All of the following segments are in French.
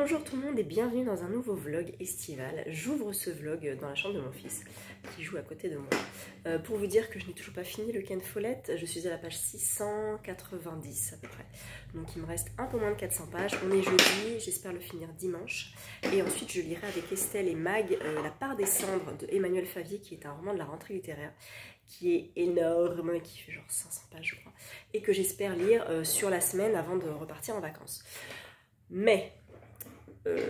Bonjour tout le monde et bienvenue dans un nouveau vlog estival. J'ouvre ce vlog dans la chambre de mon fils qui joue à côté de moi pour vous dire que je n'ai toujours pas fini le Ken Follett. Je suis à la page 690 à peu près. Donc il me reste un peu moins de 400 pages. On est jeudi, j'espère le finir dimanche. Et ensuite je lirai avec Estelle et Mag La part des cendres de Emmanuel Favier, qui est un roman de la rentrée littéraire qui est énorme, qui fait genre 500 pages je crois, et que j'espère lire sur la semaine avant de repartir en vacances. Mais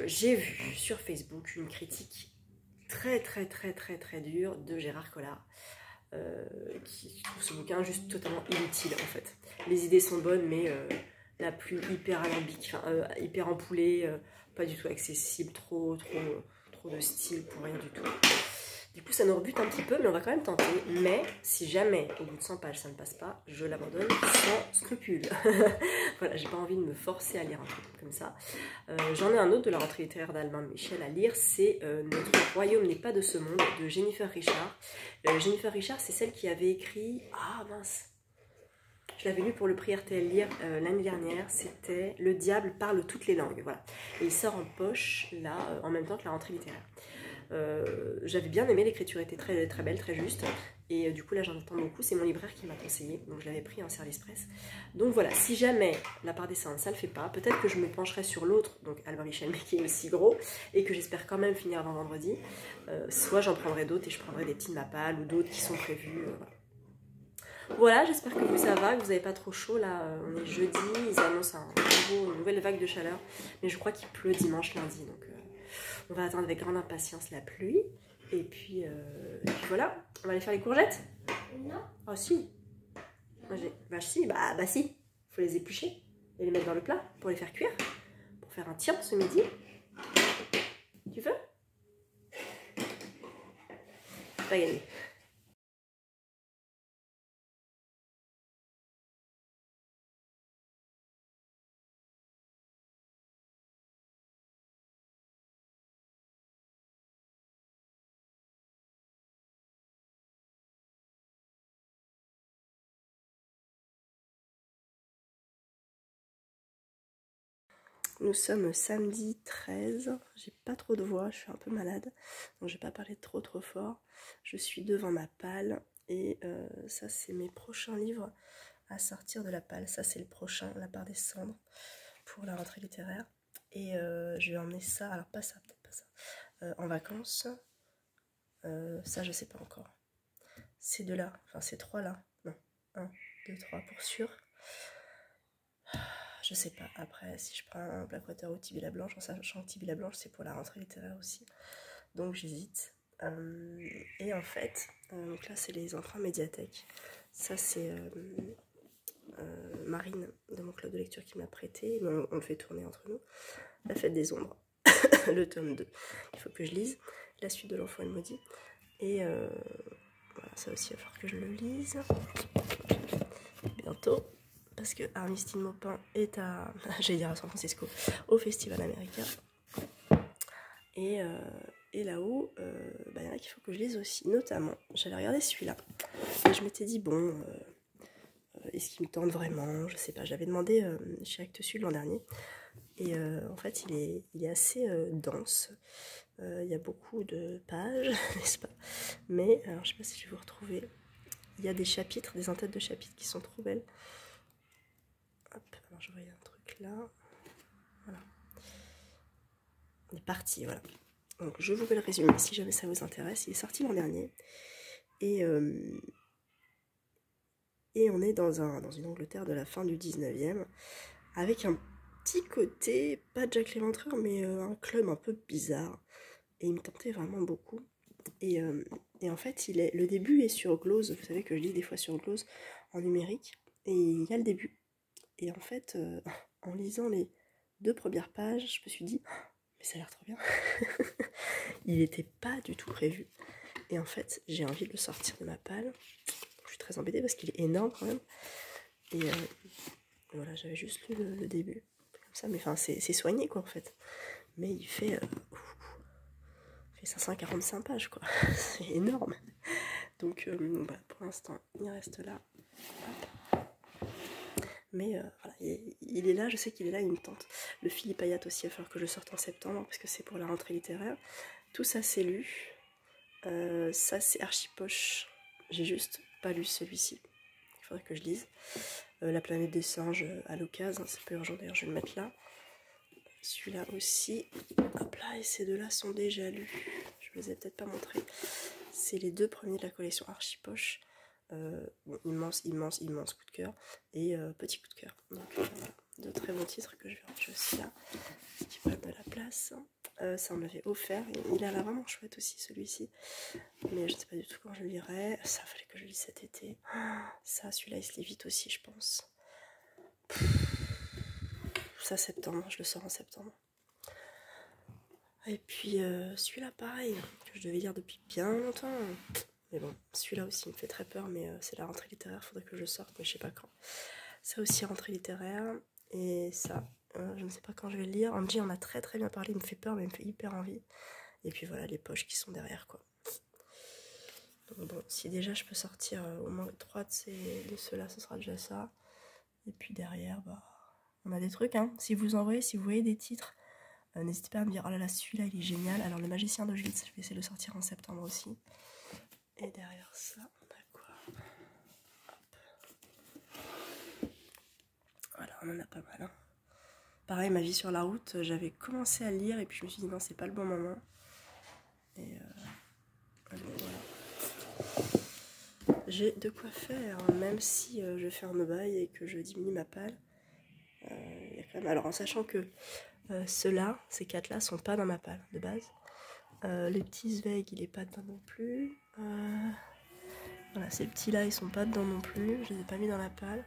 j'ai vu sur Facebook une critique très dure de Gérard Collard qui trouve ce bouquin juste totalement inutile en fait. Les idées sont bonnes mais la plume hyper alambique, hyper ampoulée, pas du tout accessible, trop de style pour rien du tout. Du coup ça nous rebute un petit peu, mais on va quand même tenter. Mais si jamais au bout de 100 pages ça ne passe pas, je l'abandonne sans scrupule. Voilà, j'ai pas envie de me forcer à lire un truc comme ça. J'en ai un autre de la rentrée littéraire d'Albin de Michel à lire, c'est Notre royaume n'est pas de ce monde de Jennifer Richard. Jennifer Richard, c'est celle qui avait écrit... Ah mince, je l'avais lu pour le prix RTL Lire l'année dernière, c'était Le diable parle toutes les langues, voilà. Et il sort en poche là, en même temps que la rentrée littéraire. J'avais bien aimé, l'écriture était très belle, très juste, et du coup là j'en attends beaucoup. C'est mon libraire qui m'a conseillé, donc je l'avais pris en service presse. Donc voilà, si jamais La part des cendres ça le fait pas, peut-être que je me pencherai sur l'autre, donc Albin Michel, mais qui est aussi gros et que j'espère quand même finir avant vendredi. Soit j'en prendrai d'autres et je prendrai des petits de ma palle ou d'autres qui sont prévus. Voilà, j'espère que vous ça va, que vous n'avez pas trop chaud là. On est jeudi, ils annoncent une nouvelle vague de chaleur, mais je crois qu'il pleut dimanche, lundi, donc on va attendre avec grande impatience la pluie. Et puis voilà, on va aller faire les courgettes. Non. Oh si. Bah si. Faut les éplucher et les mettre dans le plat pour les faire cuire. Pour faire un tiens ce midi. Tu veux? Pas gagné. Nous sommes samedi 13, j'ai pas trop de voix, je suis un peu malade, donc je vais pas parler trop fort. Je suis devant ma palle et ça c'est mes prochains livres à sortir de la palle. Ça c'est le prochain, La part des cendres, pour la rentrée littéraire. Et je vais emmener ça, alors pas ça, peut-être pas ça, en vacances. Ça je sais pas encore. Ces deux là, enfin ces trois là, non, 1, 2, 3 pour sûr. Je sais pas, après si je prends un Blackwater ou Tibia Blanche, en sachant que Tibia Blanche c'est pour la rentrée littéraire aussi, donc j'hésite. Et en fait, donc là c'est les enfants médiathèque, ça c'est Marine de mon club de lecture qui me l'a prêté, mais on le fait tourner entre nous. La fête des ombres, le tome 2, il faut que je lise, la suite de l'enfant et le maudit, et voilà, ça aussi il va falloir que je le lise bientôt. Parce que Armistine Maupin est à, j'allais dire à San Francisco, au Festival américain. Et là-haut, il y en a qu'il faut que je lise aussi. Notamment, j'allais regarder celui-là. Et je m'étais dit, bon, est-ce qu'il me tente vraiment? Je sais pas, j'avais demandé chez Actes Sud l'an dernier. Et en fait, il est assez dense. Il y a beaucoup de pages, n'est-ce pas? Mais, alors je sais pas si je vais vous retrouver. Il y a des chapitres, des entêtes de chapitres qui sont trop belles. Hop, alors je voyais un truc là. Voilà. On est parti, voilà. Donc je vous fais le résumé si jamais ça vous intéresse. Il est sorti l'an dernier. Et on est dans une Angleterre de la fin du 19e. Avec un petit côté, pas Jack l'Éventreur, mais un club un peu bizarre. Et il me tentait vraiment beaucoup. Et en fait, le début est sur Glose. Vous savez que je lis des fois sur Glose en numérique. Et il y a le début. Et en fait, en lisant les 2 premières pages, je me suis dit, mais ça a l'air trop bien. Il n'était pas du tout prévu. Et en fait, j'ai envie de le sortir de ma palle. Je suis très embêtée parce qu'il est énorme quand même. Et voilà, j'avais juste lu le début. Comme ça, mais enfin, c'est soigné quoi en fait. Mais il fait 545 pages quoi. C'est énorme. Donc, pour l'instant, il reste là. Hop. Mais voilà, il est là, je sais qu'il est là, il me tente. Le Philippe Ayat aussi, il va falloir que je sorte en septembre, parce que c'est pour la rentrée littéraire. Tout ça, c'est lu. Ça, c'est archi poche. J'ai juste pas lu celui-ci. Il faudrait que je lise. La planète des singes à l'occasion, c'est pas urgent d'ailleurs, je vais le mettre là. Celui-là aussi. Hop là, et ces deux-là sont déjà lus. Je vous les ai peut-être pas montrés. C'est les deux premiers de la collection archi poche. Bon, immense coup de cœur. Et petit coup de cœur. Donc voilà, de très bons titres que je vais ranger aussi là. Qui prennent de la place. Ça on m'avait offert. Il a l'air vraiment chouette aussi celui-ci. Mais je ne sais pas du tout quand je le lirai. Ça, fallait que je le lise cet été. Ça, celui-là, il se lit vite aussi, je pense. Ça, septembre. Je le sors en septembre. Et puis, celui-là, pareil. Que je devais lire depuis bien longtemps. Mais bon, celui-là aussi, il me fait très peur. Mais c'est la rentrée littéraire. Faudrait que je le sorte, mais je sais pas quand. Ça aussi, rentrée littéraire. Et ça, je ne sais pas quand je vais le lire. Angie en a très très bien parlé. Il me fait peur, mais il me fait hyper envie. Et puis voilà, les poches qui sont derrière, quoi. Donc bon, si déjà je peux sortir au moins 3 de ceux-là, ce sera déjà ça. Et puis derrière, bah, on a des trucs, hein. Si vous envoyez, si vous voyez des titres, n'hésitez pas à me dire, oh là là, celui-là, il est génial. Alors, Le Magicien d'Auschwitz, je vais essayer de le sortir en septembre aussi. Et derrière ça, on a quoi? Hop. Voilà, on en a pas mal, hein. Pareil, Ma vie sur la route, j'avais commencé à lire et puis je me suis dit, non, c'est pas le bon moment. Et bon, voilà. J'ai de quoi faire, même si je fais un no-buy et que je diminue ma palle. Y a quand même... Alors en sachant que ceux-là, ces 4-là, sont pas dans ma palle de base. Les petits Zweig, il est pas dedans non plus. Voilà, ces petits-là, ils sont pas dedans non plus. Je les ai pas mis dans la palle.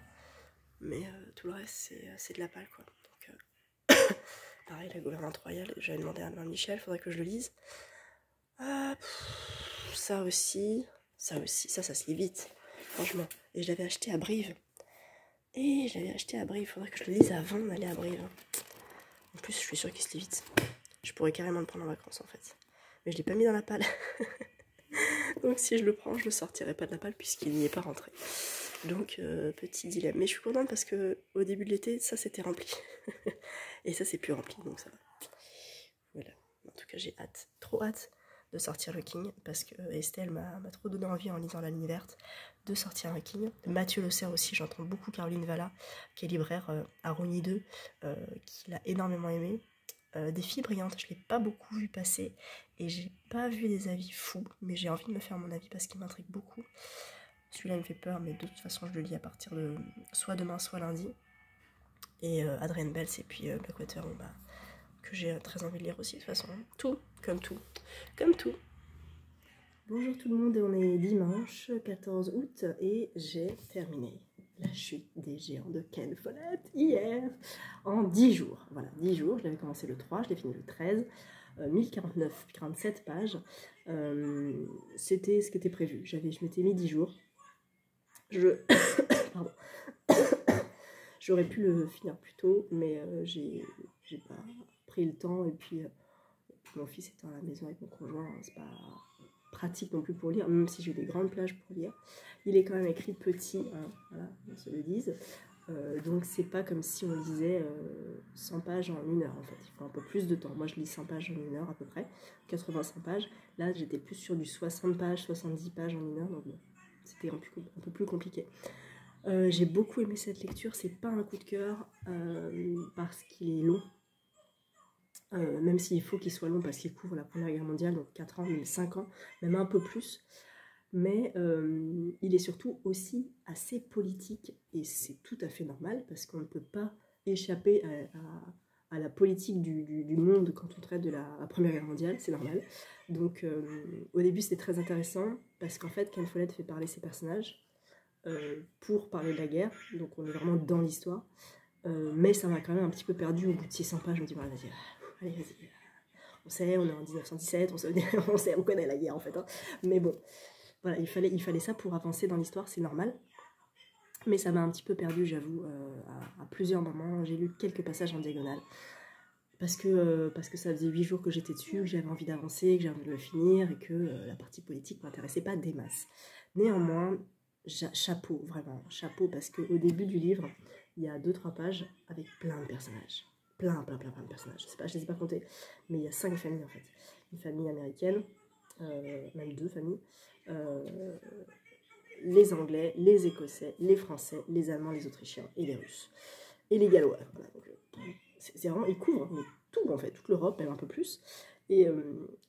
Mais tout le reste, c'est de la palle, quoi. Donc, pareil, La Gouvernante Royale, j'avais demandé à Alain Michel, faudrait que je le lise. Ça aussi, ça se lit vite, franchement. Et je l'avais acheté à Brive. Faudrait que je le lise avant d'aller à Brive. En plus, je suis sûre qu'il se lit vite. Je pourrais carrément le prendre en vacances, en fait. Mais je l'ai pas mis dans la palle. Donc si je le prends, je le sortirai pas de la palle puisqu'il n'y est pas rentré. Donc, petit dilemme. Mais je suis contente parce que au début de l'été, ça c'était rempli. Et ça c'est plus rempli, donc ça va. Voilà. En tout cas, j'ai hâte, trop hâte de sortir le King, parce que Estelle m'a trop donné envie en lisant La Ligne Verte de sortir un King. Mathieu Le Serre aussi, j'entends beaucoup Caroline Valla, qui est libraire à Rogny 2, qui l'a énormément aimé. Des filles brillantes, je ne l'ai pas beaucoup vu passer, et j'ai pas vu des avis fous, mais j'ai envie de me faire mon avis parce qu'il m'intrigue beaucoup. Celui-là il me fait peur, mais de toute façon je le lis à partir de soit demain, soit lundi. Et Adrienne Bells et puis Blackwater, bon, bah, que j'ai très envie de lire aussi de toute façon. Tout. Bonjour tout le monde, on est dimanche 14 août et j'ai terminé La Chute des Géants de Ken Follett hier en 10 jours. Voilà, 10 jours, je l'avais commencé le 3, je l'ai fini le 13, 1047 pages. C'était ce qui était prévu, je m'étais mis 10 jours. Pardon. J'aurais pu le finir plus tôt, mais j'ai pas pris le temps et puis mon fils étant à la maison avec mon conjoint, c'est pas pratique non plus pour lire, même si j'ai des grandes plages pour lire. Il est quand même écrit petit, hein, voilà, on se le dise. Donc c'est pas comme si on lisait 100 pages en 1 heure en fait, il faut un peu plus de temps. Moi je lis 100 pages en 1 heure à peu près, 85 pages. Là j'étais plus sur du 60 pages, 70 pages en 1 heure, donc bon, c'était un peu plus compliqué. J'ai beaucoup aimé cette lecture, c'est pas un coup de cœur parce qu'il est long. Même s'il faut qu'il soit long parce qu'il couvre la Première Guerre mondiale, donc 4 ans, même 5 ans, même un peu plus. Mais il est surtout aussi assez politique, et c'est tout à fait normal, parce qu'on ne peut pas échapper à la politique du monde quand on traite de la Première Guerre mondiale, c'est normal. Donc au début c'était très intéressant, parce qu'en fait Ken Follett fait parler ses personnages pour parler de la guerre, donc on est vraiment dans l'histoire. Mais ça m'a quand même un petit peu perdu au bout de 600 pages, je me dis voilà, vas-y. Allez, vas-y. On sait, on est en 1917, on connaît la guerre en fait. Hein. Mais bon, voilà, il fallait ça pour avancer dans l'histoire, c'est normal. Mais ça m'a un petit peu perdu, j'avoue, à plusieurs moments. J'ai lu quelques passages en diagonale. Parce que ça faisait 8 jours que j'étais dessus, que j'avais envie d'avancer, que j'avais envie de le finir, et que la partie politique ne m'intéressait pas des masses. Néanmoins, chapeau, vraiment, chapeau, parce qu'au début du livre, il y a 2-3 pages avec plein de personnages. plein de personnages. Je sais pas, je les ai pas comptés, mais il y a 5 familles en fait. Une famille américaine, même 2 familles, les Anglais, les Écossais, les Français, les Allemands, les Autrichiens et les Russes. Et les Gallois. Voilà, c'est vraiment, ils couvrent mais tout en fait, toute l'Europe, même un peu plus. Et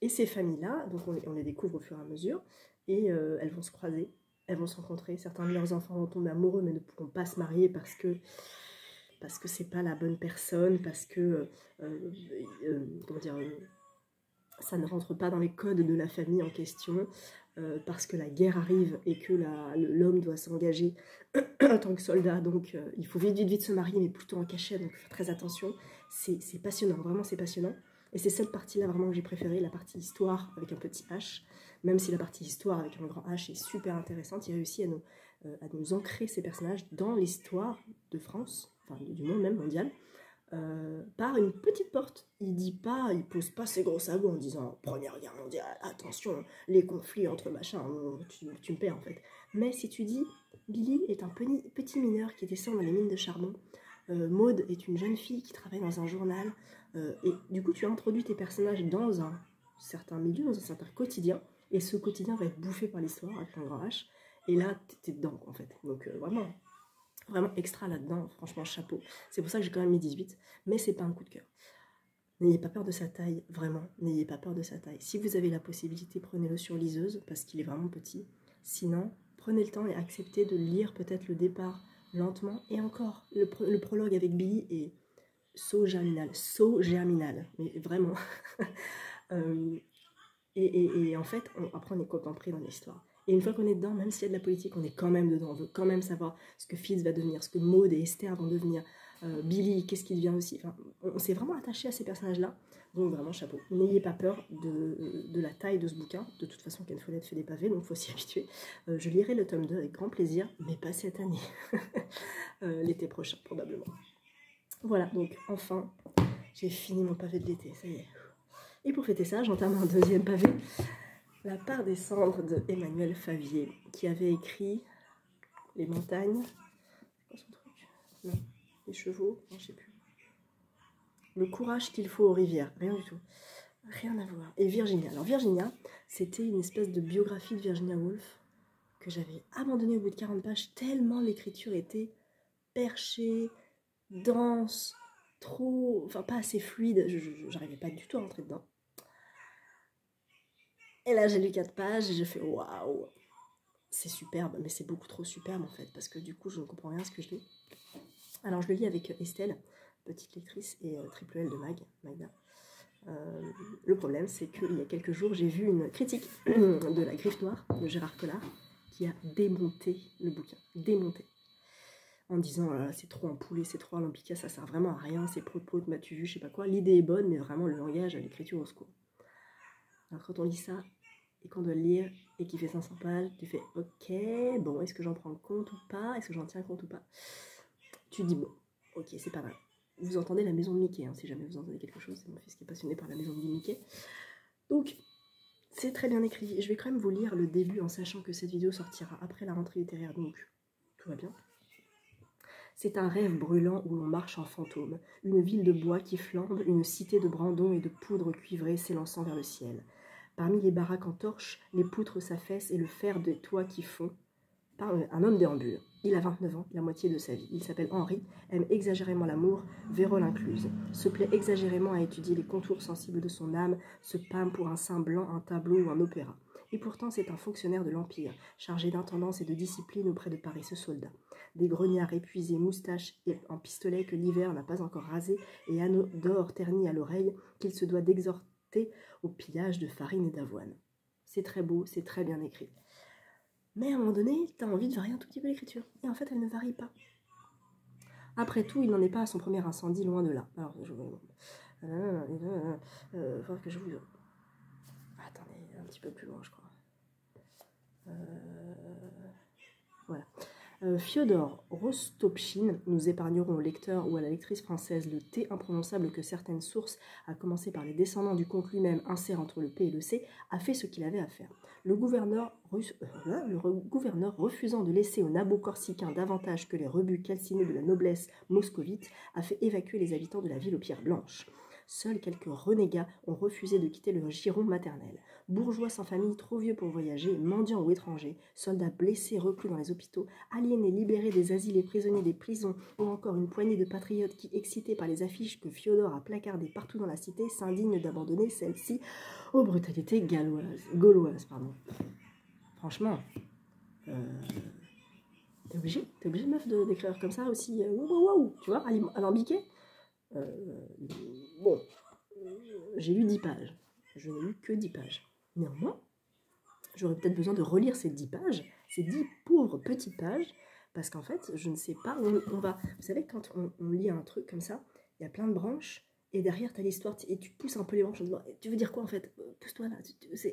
ces familles-là, donc on les découvre au fur et à mesure, et elles vont se croiser, elles vont se rencontrer. Certains de leurs enfants vont tomber amoureux, mais ne pourront pas se marier parce que c'est pas la bonne personne, parce que comment dire, ça ne rentre pas dans les codes de la famille en question, parce que la guerre arrive et que l'homme doit s'engager en tant que soldat, donc il faut vite se marier, mais plutôt en cachette, donc faire très attention. C'est passionnant, vraiment c'est passionnant. Et c'est cette partie-là vraiment que j'ai préférée, la partie histoire avec un petit H, même si la partie histoire avec un grand H est super intéressante, il réussit à nous ancrer ces personnages dans l'histoire de France, enfin du monde même mondial, par une petite porte. Il pose pas ses gros sabots en disant Première Guerre mondiale, attention, les conflits entre machins, tu me perds en fait. Mais si tu dis Billy est un petit mineur qui descend dans les mines de charbon, Maud est une jeune fille qui travaille dans un journal, et du coup tu as introduit tes personnages dans un certain milieu, dans un certain quotidien, et ce quotidien va être bouffé par l'histoire avec un grand H, et là t'es dedans en fait. Donc vraiment extra là-dedans, franchement chapeau. C'est pour ça que j'ai quand même mis 18, mais c'est pas un coup de cœur. N'ayez pas peur de sa taille, vraiment, n'ayez pas peur de sa taille. Si vous avez la possibilité, prenez-le sur liseuse, parce qu'il est vraiment petit. Sinon, prenez le temps et acceptez de lire peut-être le départ lentement. Et encore, le prologue avec Billy est saut germinal, mais vraiment. Et en fait, après on est compris dans l'histoire. Et une fois qu'on est dedans, même s'il y a de la politique, on est quand même dedans. On veut quand même savoir ce que Fitz va devenir, ce que Maud et Esther vont devenir, Billy, qu'est-ce qu'il devient aussi. Enfin, on s'est vraiment attaché à ces personnages-là. Donc vraiment, chapeau. N'ayez pas peur de la taille de ce bouquin. De toute façon, Ken Follett fait des pavés, donc il faut s'y habituer. Je lirai le tome 2 avec grand plaisir, mais pas cette année. L'été prochain, probablement. Voilà, donc enfin, j'ai fini mon pavé de l'été, ça y est. Et pour fêter ça, j'entame un deuxième pavé. La part des cendres de Emmanuel Favier, qui avait écrit Les montagnes. C'est quoi son truc? Non. Les chevaux? Non, je sais plus. Le courage qu'il faut aux rivières. Rien du tout. Rien à voir. Et Virginia. Alors Virginia, c'était une espèce de biographie de Virginia Woolf que j'avais abandonnée au bout de 40 pages tellement l'écriture était perchée, dense, trop... Enfin, pas assez fluide. J'arrivais pas du tout à rentrer dedans. Et là, j'ai lu 4 pages et j'ai fait waouh, c'est superbe, mais c'est beaucoup trop superbe en fait, parce que du coup, je ne comprends rien à ce que je lis. Alors, je le lis avec Estelle, petite lectrice, et Triple L de Magda. Le problème, c'est qu'il y a quelques jours, j'ai vu une critique de La Griffe Noire de Gérard Collard qui a démonté le bouquin, démonté, en disant c'est trop empoulé, c'est trop alambiqué, ça sert vraiment à rien, c'est propos de m'as-tu vu, je sais pas quoi. L'idée est bonne, mais vraiment le langage, l'écriture au secours. Alors quand on lit ça et qu'on doit le lire et qu'il fait 500 pages, tu fais ok, bon, est-ce que j'en prends compte ou pas? Est-ce que j'en tiens compte ou pas? Tu dis bon, ok, c'est pas mal. Vous entendez La Maison de Mickey, hein, si jamais vous entendez quelque chose, c'est mon fils qui est passionné par La Maison de Mickey. Donc, c'est très bien écrit. Je vais quand même vous lire le début en sachant que cette vidéo sortira après la rentrée littéraire, donc tout va bien. C'est un rêve brûlant où l'on marche en fantôme, une ville de bois qui flambe, une cité de brandons et de poudre cuivrée s'élançant vers le ciel. Parmi les baraques en torche, les poutres s'affaissent et le fer des toits qui fond. Un homme déambule. Il a 29 ans, la moitié de sa vie. Il s'appelle Henri, aime exagérément l'amour, vérole incluse. Se plaît exagérément à étudier les contours sensibles de son âme, se pâme pour un sein blanc, un tableau ou un opéra. Et pourtant, c'est un fonctionnaire de l'Empire, chargé d'intendance et de discipline auprès de Paris, ce soldat. Des grognards épuisés, moustaches et un pistolet que l'hiver n'a pas encore rasé et anneaux d'or ternis à l'oreille qu'il se doit d'exhorter au pillage de farine et d'avoine. C'est très beau, c'est très bien écrit. Mais à un moment donné, tu as envie de varier un tout petit peu l'écriture. Et en fait, elle ne varie pas. Après tout, il n'en est pas à son premier incendie, loin de là. Alors, il faudra que je vous... Attendez, un petit peu plus loin, je crois. Voilà. Fyodor Rostopchine, nous épargnerons au lecteur ou à la lectrice française le T imprononçable que certaines sources, à commencer par les descendants du comte lui-même, insèrent entre le P et le C, a fait ce qu'il avait à faire. Le gouverneur refusant de laisser aux nabos corsicains davantage que les rebuts calcinés de la noblesse moscovite, a fait évacuer les habitants de la ville aux pierres blanches. Seuls quelques renégats ont refusé de quitter leur giron maternel. Bourgeois sans famille, trop vieux pour voyager, mendiants ou étrangers, soldats blessés, reclus dans les hôpitaux, aliénés, libérés des asiles et prisonniers des prisons, ou encore une poignée de patriotes qui, excités par les affiches que Fiodor a placardées partout dans la cité, s'indignent d'abandonner celle-ci aux brutalités gauloises. Franchement, t'es obligé meuf d'écrire comme ça aussi, wow, tu vois, alambiqué. Bon, j'ai lu 10 pages. Je n'ai lu que 10 pages. Néanmoins, j'aurais peut-être besoin de relire ces 10 pages, ces 10 pauvres petites pages, parce qu'en fait, je ne sais pas où on va. Vous savez, quand on lit un truc comme ça, il y a plein de branches, et derrière, tu as l'histoire, et tu pousses un peu les branches en disant, tu veux dire quoi en fait? Pousse-toi là.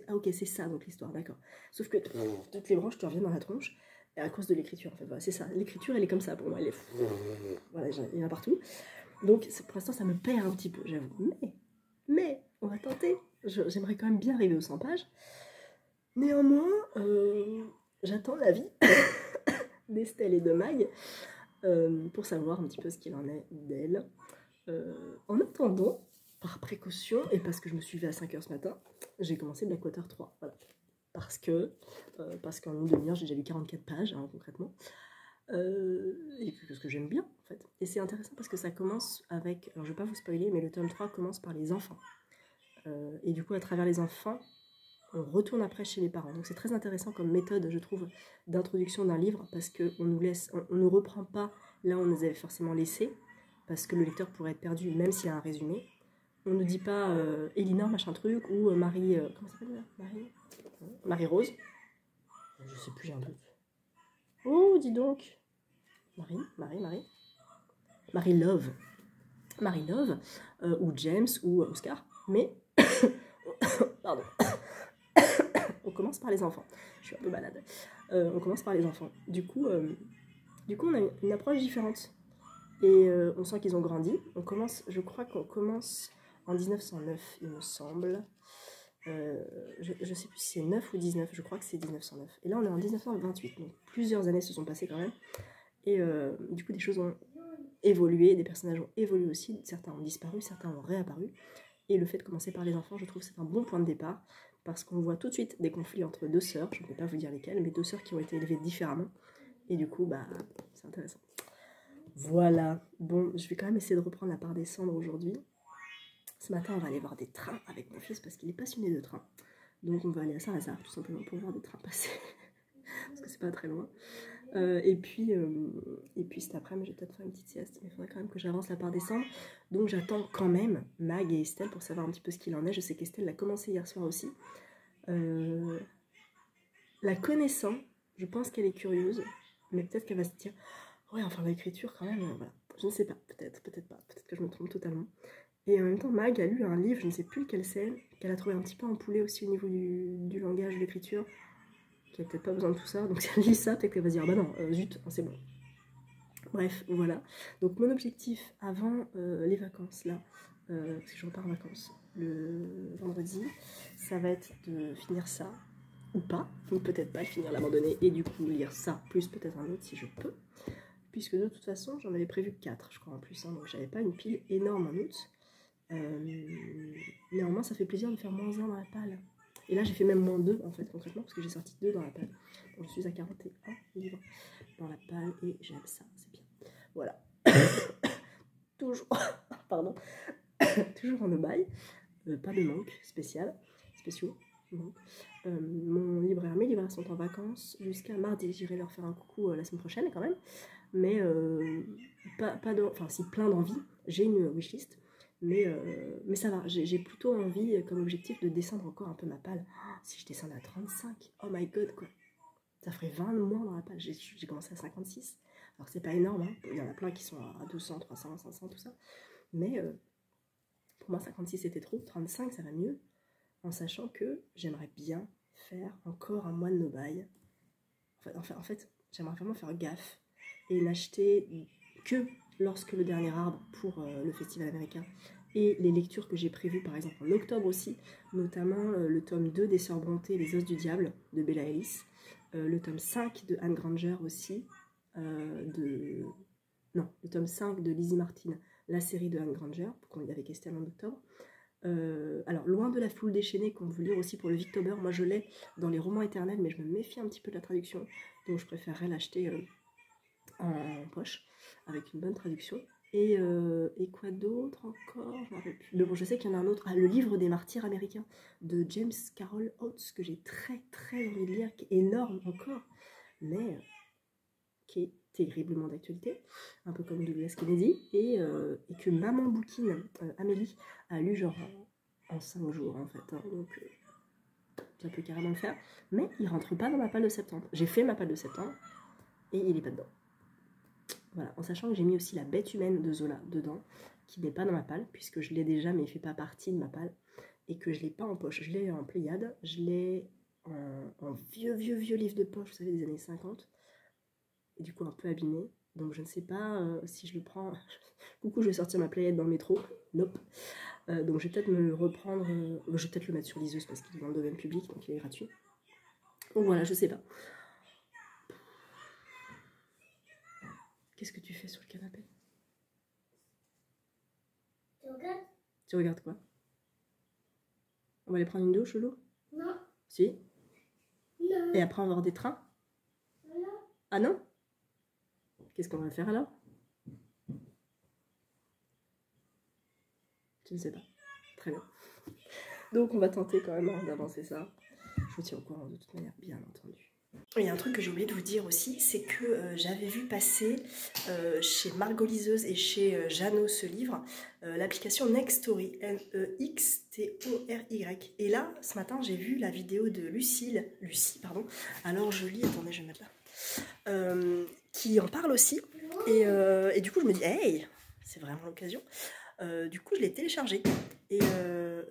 Ah ok, c'est ça donc l'histoire, d'accord. Sauf que toutes les branches te reviennent dans la tronche, à cause de l'écriture en fait. Voilà, c'est ça. L'écriture, elle est comme ça pour moi. Elle est... Voilà, il y en a partout. Donc pour l'instant, ça me perd un petit peu, j'avoue. Mais, on va tenter. J'aimerais quand même bien arriver aux 100 pages. Néanmoins, j'attends l'avis d'Estelle et de Mag pour savoir un petit peu ce qu'il en est d'elle. En attendant, par précaution, et parce que je me suis levée à 5h ce matin, j'ai commencé Blackwater 3. Voilà. Parce qu'en une demi-heure, j'ai déjà lu 44 pages, hein, concrètement. Et parce que j'aime bien, en fait. Et c'est intéressant parce que ça commence avec... Alors, je ne vais pas vous spoiler, mais le tome 3 commence par les enfants. Et du coup, à travers les enfants, on retourne après chez les parents. Donc c'est très intéressant comme méthode, je trouve, d'introduction d'un livre, parce qu'on ne reprend pas là où on nous avait forcément laissé, parce que le lecteur pourrait être perdu, même s'il y a un résumé. On ne dit pas Elinor machin truc, ou Marie... comment ça s'appelle Marie-Rose. Je sais plus, j'ai un doute. Oh, dis donc. Marie-Love. Marie-Love, ou James, ou Oscar. Mais... Pardon. On commence par les enfants. Je suis un peu malade. On commence par les enfants. Du coup, on a une approche différente. Et on sent qu'ils ont grandi. Je crois qu'on commence en 1909, il me semble. Je sais plus si c'est 9 ou 19, je crois que c'est 1909. Et là, on est en 1928, donc plusieurs années se sont passées quand même. Et du coup, des choses ont évolué, des personnages ont évolué aussi. Certains ont disparu, certains ont réapparu. Et le fait de commencer par les enfants, je trouve que c'est un bon point de départ, parce qu'on voit tout de suite des conflits entre deux sœurs, je ne peux pas vous dire lesquelles, mais deux sœurs qui ont été élevées différemment. Et du coup, bah, c'est intéressant. Voilà. Bon, je vais quand même essayer de reprendre la part des cendres aujourd'hui. Ce matin, on va aller voir des trains avec mon fils, parce qu'il est passionné de trains. Donc on va aller à Saint-Lazare, tout simplement, pour voir des trains passer. Parce que c'est pas très loin. Et puis cet après-midi, je vais peut-être faire une petite sieste, mais il faudrait quand même que j'avance la part des cendres. Donc j'attends quand même Mag et Estelle pour savoir un petit peu ce qu'il en est. Je sais qu'Estelle l'a commencé hier soir aussi. La connaissant, je pense qu'elle est curieuse, mais peut-être qu'elle va se dire ouais, enfin l'écriture quand même, voilà. Je ne sais pas, peut-être pas, peut-être que je me trompe totalement. Et en même temps, Mag a lu un livre, je ne sais plus lequel c'est, qu'elle a trouvé un petit peu empoulé aussi au niveau du langage, de l'écriture, qui a peut-être pas besoin de tout ça, donc si elle lit ça, peut-être qu'elle va se dire bah non, zut, c'est bon. Bref, voilà. Donc mon objectif avant les vacances, là, parce que je repars en vacances le vendredi, ça va être de finir ça, ou pas, ou peut-être pas, finir l'abandonner, et du coup lire ça, plus peut-être un autre si je peux. Puisque de toute façon, j'en avais prévu 4, je crois, en plus, hein, donc j'avais pas une pile énorme en août. Néanmoins, ça fait plaisir de faire moins 1 dans la palle. Et là, j'ai fait même moins 2, en fait, concrètement, parce que j'ai sorti 2 dans la palle. Donc je suis à 41 livres dans la palle, et j'aime ça, c'est bien. Voilà. Toujours, pardon, toujours en bail, pas de manque spéciaux. Mon libraire, mes libraires sont en vacances jusqu'à mardi. J'irai leur faire un coucou la semaine prochaine quand même. Mais enfin si plein d'envie. J'ai une wishlist, mais ça va. J'ai plutôt envie comme objectif de descendre encore un peu ma palle. Si je descends à 35, oh my god quoi. Ça ferait 20 mois dans la palle. J'ai commencé à 56. Alors c'est pas énorme, hein. Il y en a plein qui sont à 200, 300, 500, tout ça. Mais pour moi 56 c'était trop, 35 ça va mieux. En sachant que j'aimerais bien faire encore un mois de no-buy. En fait, j'aimerais vraiment faire gaffe et n'acheter que lorsque le dernier arbre pour le festival américain et les lectures que j'ai prévues par exemple en octobre aussi, notamment le tome 2 des Sœurs Brontë, Les Os du Diable de Bella Ellis, le tome 5 de Anne Granger aussi, le tome 5 de Lizzie Martin, la série de Anne Granger, qu'on lit avec Estelle en octobre. Alors, Loin de la foule déchaînée, qu'on veut lire aussi pour le Victober, moi je l'ai dans les romans éternels, mais je me méfie un petit peu de la traduction, donc je préférerais l'acheter en poche, avec une bonne traduction. Et quoi d'autre encore? Mais bon, je sais qu'il y en a un autre. Ah, le livre des martyrs américains de James Carroll Oates, que j'ai très très envie de lire, qui est énorme encore, mais qui est terriblement d'actualité, un peu comme Douglas Kennedy, et que maman bouquine, Amélie, a lu genre en 5 jours en fait, hein, donc ça peut carrément le faire, mais il rentre pas dans ma palle de septembre. J'ai fait ma palle de septembre, et il est pas dedans. Voilà, en sachant que j'ai mis aussi La Bête humaine de Zola dedans, qui n'est pas dans ma palle, puisque je l'ai déjà, mais il ne fait pas partie de ma palle, et que je ne l'ai pas en poche. Je l'ai en Pléiade, je l'ai en vieux livre de poche, vous savez, des années 50, et du coup un peu abîmé. Donc je ne sais pas si je le prends... Coucou, je vais sortir ma Pléiade dans le métro. Nope. Donc je vais peut-être me le reprendre... je vais peut-être le mettre sur liseuse, parce qu'il est dans le domaine public, donc il est gratuit. Donc voilà, je sais pas. Qu'est-ce que tu fais sur le canapé? Tu regardes? Tu regardes quoi? On va aller prendre une douche, Loulou? Non. Si? Non. Et après on va avoir des trains? Non. Ah non? Qu'est-ce qu'on va faire alors? Tu ne sais pas. Très bien. Donc on va tenter quand même d'avancer ça. Je vous tiens au courant de toute manière, bien entendu. Il y a un truc que j'ai oublié de vous dire aussi, c'est que j'avais vu passer chez Margot Liseuse et chez Jeannot ce livre, l'application Nextory, Nextory. Et là, ce matin, j'ai vu la vidéo de Lucie, pardon. Alors je lis, attendez, je vais mettre là, qui en parle aussi. Et du coup, je me dis, hey, c'est vraiment l'occasion. Du coup, je l'ai téléchargé. Et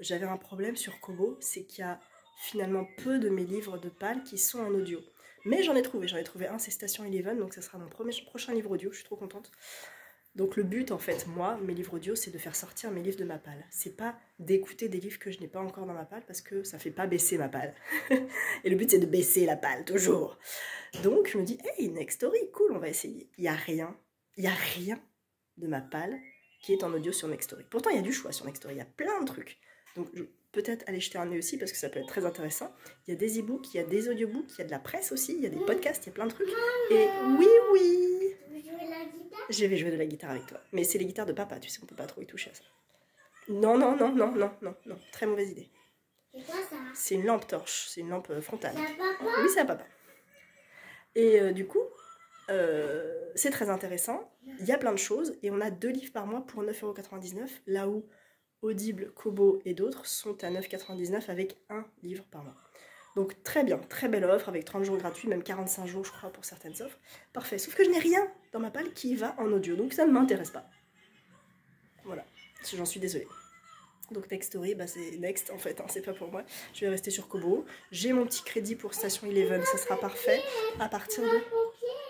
j'avais un problème sur Kobo, c'est qu'il y a finalement peu de mes livres de Pâle qui sont en audio. Mais j'en ai trouvé un, c'est Station Eleven, donc ça sera mon prochain livre audio, je suis trop contente. Donc le but, en fait, moi, mes livres audio, c'est de faire sortir mes livres de ma palle. C'est pas d'écouter des livres que je n'ai pas encore dans ma palle, parce que ça fait pas baisser ma palle. Et le but, c'est de baisser la palle, toujours. Donc je me dis, hey, Nextory, cool, on va essayer. Il y a rien de ma palle qui est en audio sur Nextory. Pourtant, il y a du choix sur Nextory, il y a plein de trucs. Donc peut-être aller jeter un œil aussi parce que ça peut être très intéressant. Il y a des e-books, il y a des audiobooks, il y a de la presse aussi, il y a des podcasts, il y a plein de trucs. Et oui, je vais jouer de la guitare avec toi. Mais c'est les guitares de papa, tu sais qu'on peut pas trop y toucher à ça. Non, très mauvaise idée. C'est quoi ça? C'est une lampe torche, c'est une lampe frontale. C'est à papa? Oui, c'est à papa. Et du coup, c'est très intéressant. Il y a plein de choses et on a 2 livres par mois pour 9,99 €, là où Audible, Kobo et d'autres sont à 9,99 € avec un livre par mois. Donc très bien, très belle offre avec 30 jours gratuits, même 45 jours je crois pour certaines offres. Parfait, sauf que je n'ai rien dans ma palle qui va en audio, donc ça ne m'intéresse pas. Voilà, j'en suis désolée. Donc Nextory, bah c'est Next en fait, hein, c'est pas pour moi. Je vais rester sur Kobo. J'ai mon petit crédit pour Station Eleven, ça sera parfait. À partir de...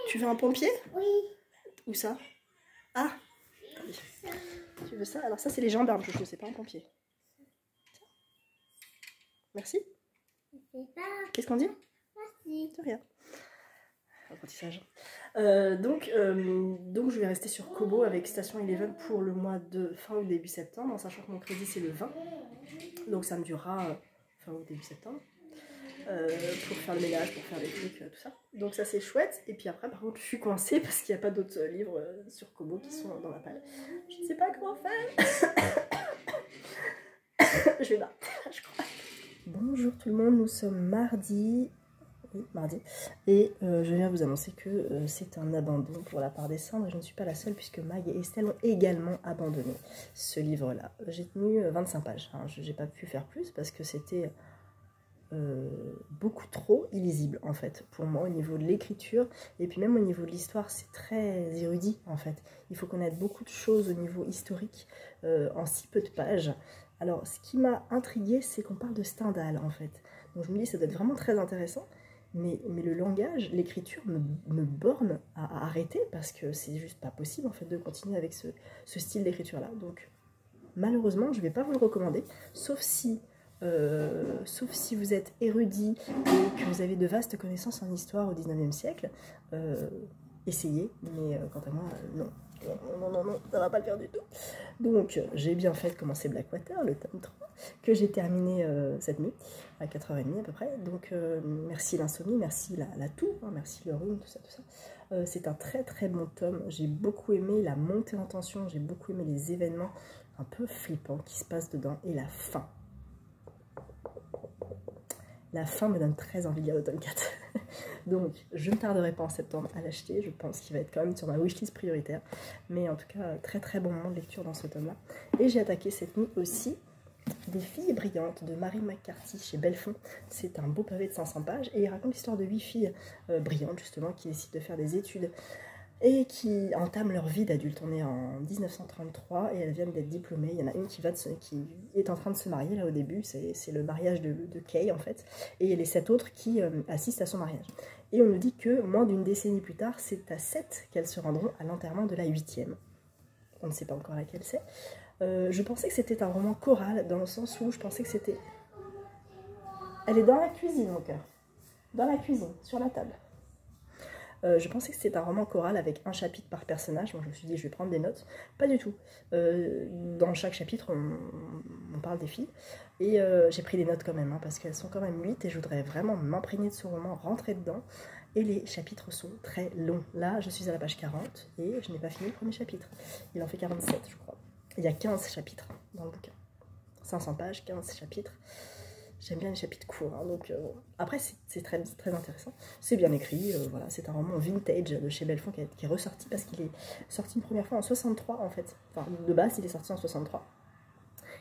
Tu veux un pompier? Oui. Où ça? Ah, tu veux ça? Alors ça c'est les gendarmes, je sais pas un pompier. Merci. Qu'est-ce qu'on dit? Merci. De rien. Apprentissage. Donc je vais rester sur Kobo avec Station Eleven pour le mois de fin ou début septembre, en sachant que mon crédit c'est le 20. Donc ça me durera fin ou début septembre. Pour faire le ménage, pour faire des trucs, tout ça. Donc ça c'est chouette. Et puis après par contre je suis coincée parce qu'il n'y a pas d'autres livres sur Kobo qui sont dans la palle. Je ne sais pas comment faire. Je vais battre, je crois. Bonjour tout le monde, nous sommes mardi. Oui, mardi. Et je viens vous annoncer que c'est un abandon pour la part des cendres. Et je ne suis pas la seule puisque Mag et Estelle ont également abandonné ce livre-là. J'ai tenu 25 pages. Hein. Je n'ai pas pu faire plus parce que c'était... beaucoup trop illisible en fait pour moi au niveau de l'écriture et puis même au niveau de l'histoire c'est très érudit en fait, il faut connaître beaucoup de choses au niveau historique en si peu de pages. Alors ce qui m'a intriguée c'est qu'on parle de Stendhal en fait, donc je me dis ça doit être vraiment très intéressant, mais le langage, l'écriture me borne à arrêter parce que c'est juste pas possible en fait de continuer avec ce style d'écriture là, donc malheureusement, je ne vais pas vous le recommander, sauf si vous êtes érudit et que vous avez de vastes connaissances en histoire au 19e siècle. Essayez, mais quant à moi, non. Non, ça va pas le faire du tout. Donc, j'ai bien fait de commencer Blackwater, le tome 3, que j'ai terminé cette nuit, à 4h30 à peu près. Donc, merci l'insomnie, merci la toux, hein, merci le rhume, tout ça, tout ça. C'est un très très bon tome. J'ai beaucoup aimé la montée en tension, j'ai beaucoup aimé les événements un peu flippants qui se passent dedans, et la fin. La fin me donne très envie de lire le tome 4. Donc, je ne tarderai pas en septembre à l'acheter. Je pense qu'il va être quand même sur ma wishlist prioritaire. Mais en tout cas, très très bon moment de lecture dans ce tome-là. Et j'ai attaqué cette nuit aussi Des filles brillantes de Mary McCarthy chez Belfond. C'est un beau pavé de 500 pages. Et il raconte l'histoire de 8 filles brillantes, justement, qui décident de faire des études et qui entament leur vie d'adulte. On est en 1933 et elles viennent d'être diplômées. Il y en a une qui est en train de se marier là au début, c'est le mariage de Kay en fait, et les 7 autres qui assistent à son mariage. Et on nous dit que moins d'une décennie plus tard, c'est à 7 qu'elles se rendront à l'enterrement de la 8e. On ne sait pas encore laquelle c'est. Je pensais que c'était un roman choral, dans le sens où je pensais que c'était... Elle est dans la cuisine, mon cœur. Dans la cuisine, sur la table. Je pensais que c'était un roman choral avec un chapitre par personnage. Moi, je me suis dit, je vais prendre des notes. Pas du tout. Dans chaque chapitre, on parle des filles. Et j'ai pris des notes quand même, hein, parce qu'elles sont quand même 8 et je voudrais vraiment m'imprégner de ce roman, rentrer dedans. Et les chapitres sont très longs. Là, je suis à la page 40 et je n'ai pas fini le premier chapitre. Il en fait 47, je crois. Il y a 15 chapitres dans le bouquin. 500 pages, 15 chapitres. J'aime bien les chapitres courts, hein, donc après c'est très, très intéressant. C'est bien écrit, voilà, c'est un roman vintage de chez Belfond qui est ressorti parce qu'il est sorti une première fois en 63 en fait. Enfin, de base, il est sorti en 63.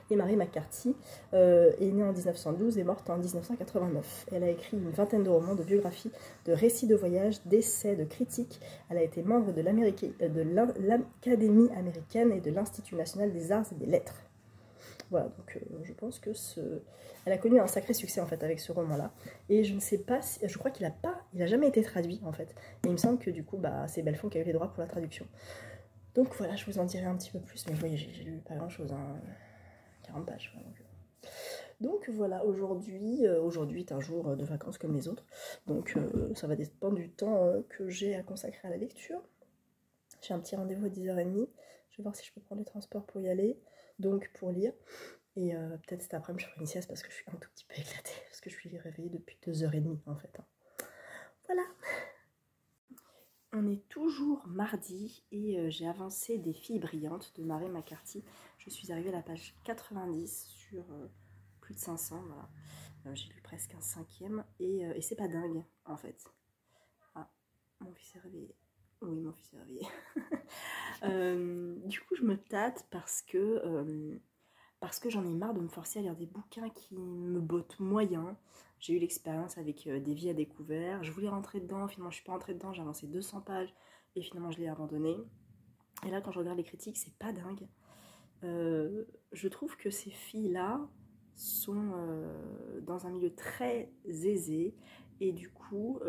Et Mary McCarthy est née en 1912 et morte en 1989. Elle a écrit une vingtaine de romans, de biographies, de récits de voyage, d'essais, de critiques. Elle a été membre de l'Académie américaine et de l'Institut national des arts et des lettres. Voilà, donc je pense que elle a connu un sacré succès en fait avec ce roman-là. Et je ne sais pas, je crois qu'il a jamais été traduit en fait. Et il me semble que du coup, c'est Belfond qui a eu les droits pour la traduction. Donc voilà, je vous en dirai un petit peu plus. Mais vous voyez, j'ai lu pas grand-chose, hein, 40 pages. Donc voilà, aujourd'hui est un jour de vacances comme les autres. Donc ça va dépendre du temps que j'ai à consacrer à la lecture. J'ai un petit rendez-vous à 10h30. Je vais voir si je peux prendre les transports pour y aller. Donc pour lire. Et peut-être cet après-midi je ferai une sieste parce que je suis un tout petit peu éclatée. Parce que je suis réveillée depuis 2h30 en fait. Voilà. On est toujours mardi et j'ai avancé Des filles brillantes de Mary McCarthy. Je suis arrivée à la page 90 sur plus de 500. Voilà. J'ai lu presque un 5e et c'est pas dingue en fait. Ah, mon fils est réveillé. Oui, mon fils est réveillé. Du coup, je me tâte parce que j'en ai marre de me forcer à lire des bouquins qui me bottent moyen. J'ai eu l'expérience avec Des vies à découvert. Je voulais rentrer dedans, finalement je suis pas rentrée dedans, j'ai avancé 200 pages et finalement je l'ai abandonné. Et là, quand je regarde les critiques, c'est pas dingue. Je trouve que ces filles-là sont dans un milieu très aisé et du coup,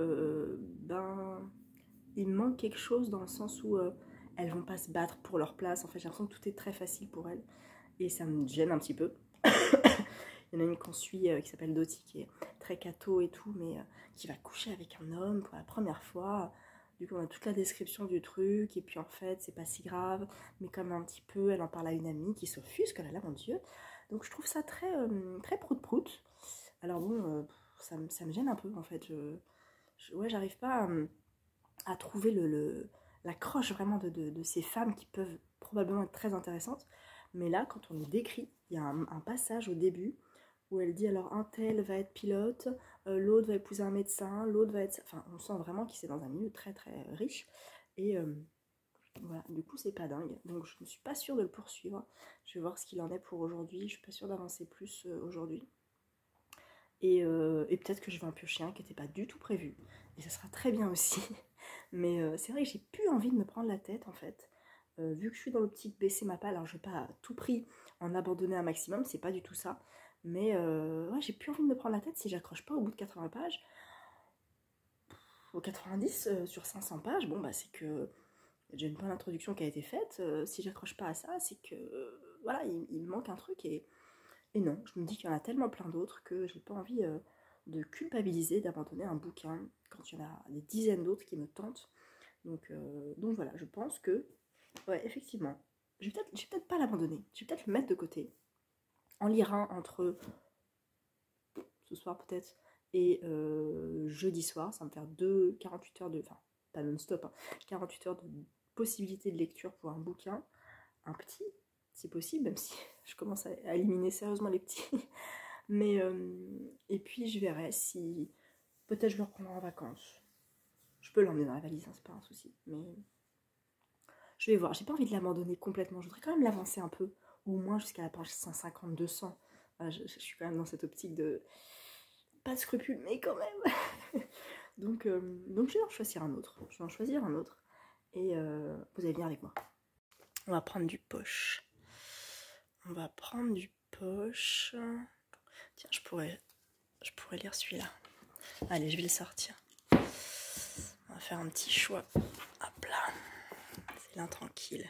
il manque quelque chose dans le sens où elles vont pas se battre pour leur place. En fait, j'ai l'impression que tout est très facile pour elles. Et ça me gêne un petit peu. Il y en a une qu'on suit qui s'appelle Dottie, qui est très catho et tout, mais qui va coucher avec un homme pour la première fois. Du coup, on a toute la description du truc, et puis en fait, c'est pas si grave, mais comme un petit peu, elle en parle à une amie qui s'offusque, là, mon Dieu. Donc je trouve ça très, très prout-prout. Alors bon, ça me gêne un peu, en fait. Ouais, j'arrive pas à trouver l'accroche vraiment de ces femmes qui peuvent probablement être très intéressantes. Mais là, quand on les décrit, il y a un passage au début où elle dit alors un tel va être pilote, l'autre va épouser un médecin, l'autre va être... Enfin, on sent vraiment qu'il c'est dans un milieu très très riche. Et voilà, du coup, c'est pas dingue. Donc, je ne suis pas sûre de le poursuivre. Je vais voir ce qu'il en est pour aujourd'hui. Je suis pas sûre d'avancer plus aujourd'hui. Et peut-être que je vais en piocher un qui n'était pas du tout prévu. Et ça sera très bien aussi. Mais c'est vrai que j'ai plus envie de me prendre la tête en fait. Vu que je suis dans l'optique baisser ma palle, alors je vais pas à tout prix en abandonner un maximum, c'est pas du tout ça. Mais ouais, j'ai plus envie de me prendre la tête si j'accroche pas au bout de 80 pages. Au 90 sur 500 pages, bon bah c'est que j'ai une bonne introduction qui a été faite. Si j'accroche pas à ça, c'est que voilà, il me manque un truc et non, je me dis qu'il y en a tellement plein d'autres que j'ai pas envie de culpabiliser, d'abandonner un bouquin quand il y en a des dizaines d'autres qui me tentent. Donc voilà, je pense que, ouais, effectivement, je vais peut-être pas l'abandonner, je vais peut-être le mettre de côté, en lire un entre ce soir peut-être et jeudi soir, ça va me faire 48 heures de, enfin pas non-stop, hein, 48 heures de possibilité de lecture pour un bouquin, un petit, si possible, même si je commence à éliminer sérieusement les petits. Mais et puis je verrai si peut-être je le reprendrai en vacances. Je peux l'emmener dans la valise, hein, c'est pas un souci. Mais je vais voir, j'ai pas envie de l'abandonner complètement. Je voudrais quand même l'avancer un peu, ou au moins jusqu'à la page 150-200. Je suis quand même dans cette optique de pas de scrupules, mais quand même. donc je vais en choisir un autre. Je vais en choisir un autre. Et vous allez venir avec moi. On va prendre du poche. On va prendre du poche. Tiens, je pourrais lire celui-là. Allez, je vais le sortir. On va faire un petit choix. Hop là. C'est l'intranquille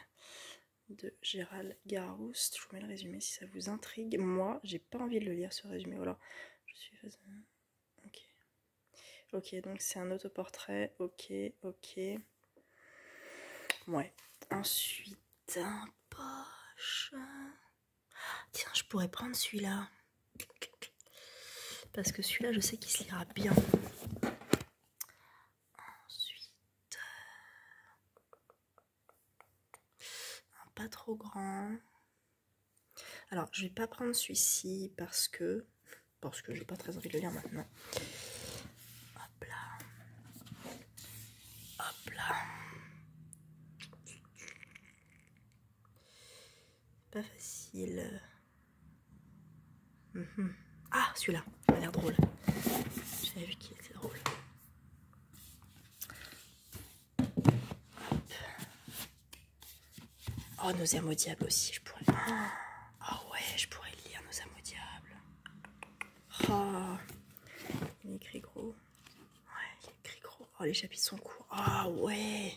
de Gérald Garouste. Je vous mets le résumé si ça vous intrigue. Moi, j'ai pas envie de le lire ce résumé. Voilà. Je suis. Ok. Ok, donc c'est un autoportrait. Ok. Ouais. Ensuite, un poche. Tiens, je pourrais prendre celui-là. Parce que celui-là, je sais qu'il se lira bien. Ensuite, un pas trop grand. Alors, je vais pas prendre celui-ci parce que j'ai pas très envie de le lire maintenant. Hop là. Hop là. Pas facile. Ah, celui-là, il a l'air drôle. J'avais vu qu'il était drôle. Hop. Oh, Nos Amours Diables aussi, je pourrais. Ah ouais, je pourrais le lire, Nos Amours Diables. Oh, il est écrit gros. Ouais, il est écrit gros. Oh, les chapitres sont courts. Ah ouais.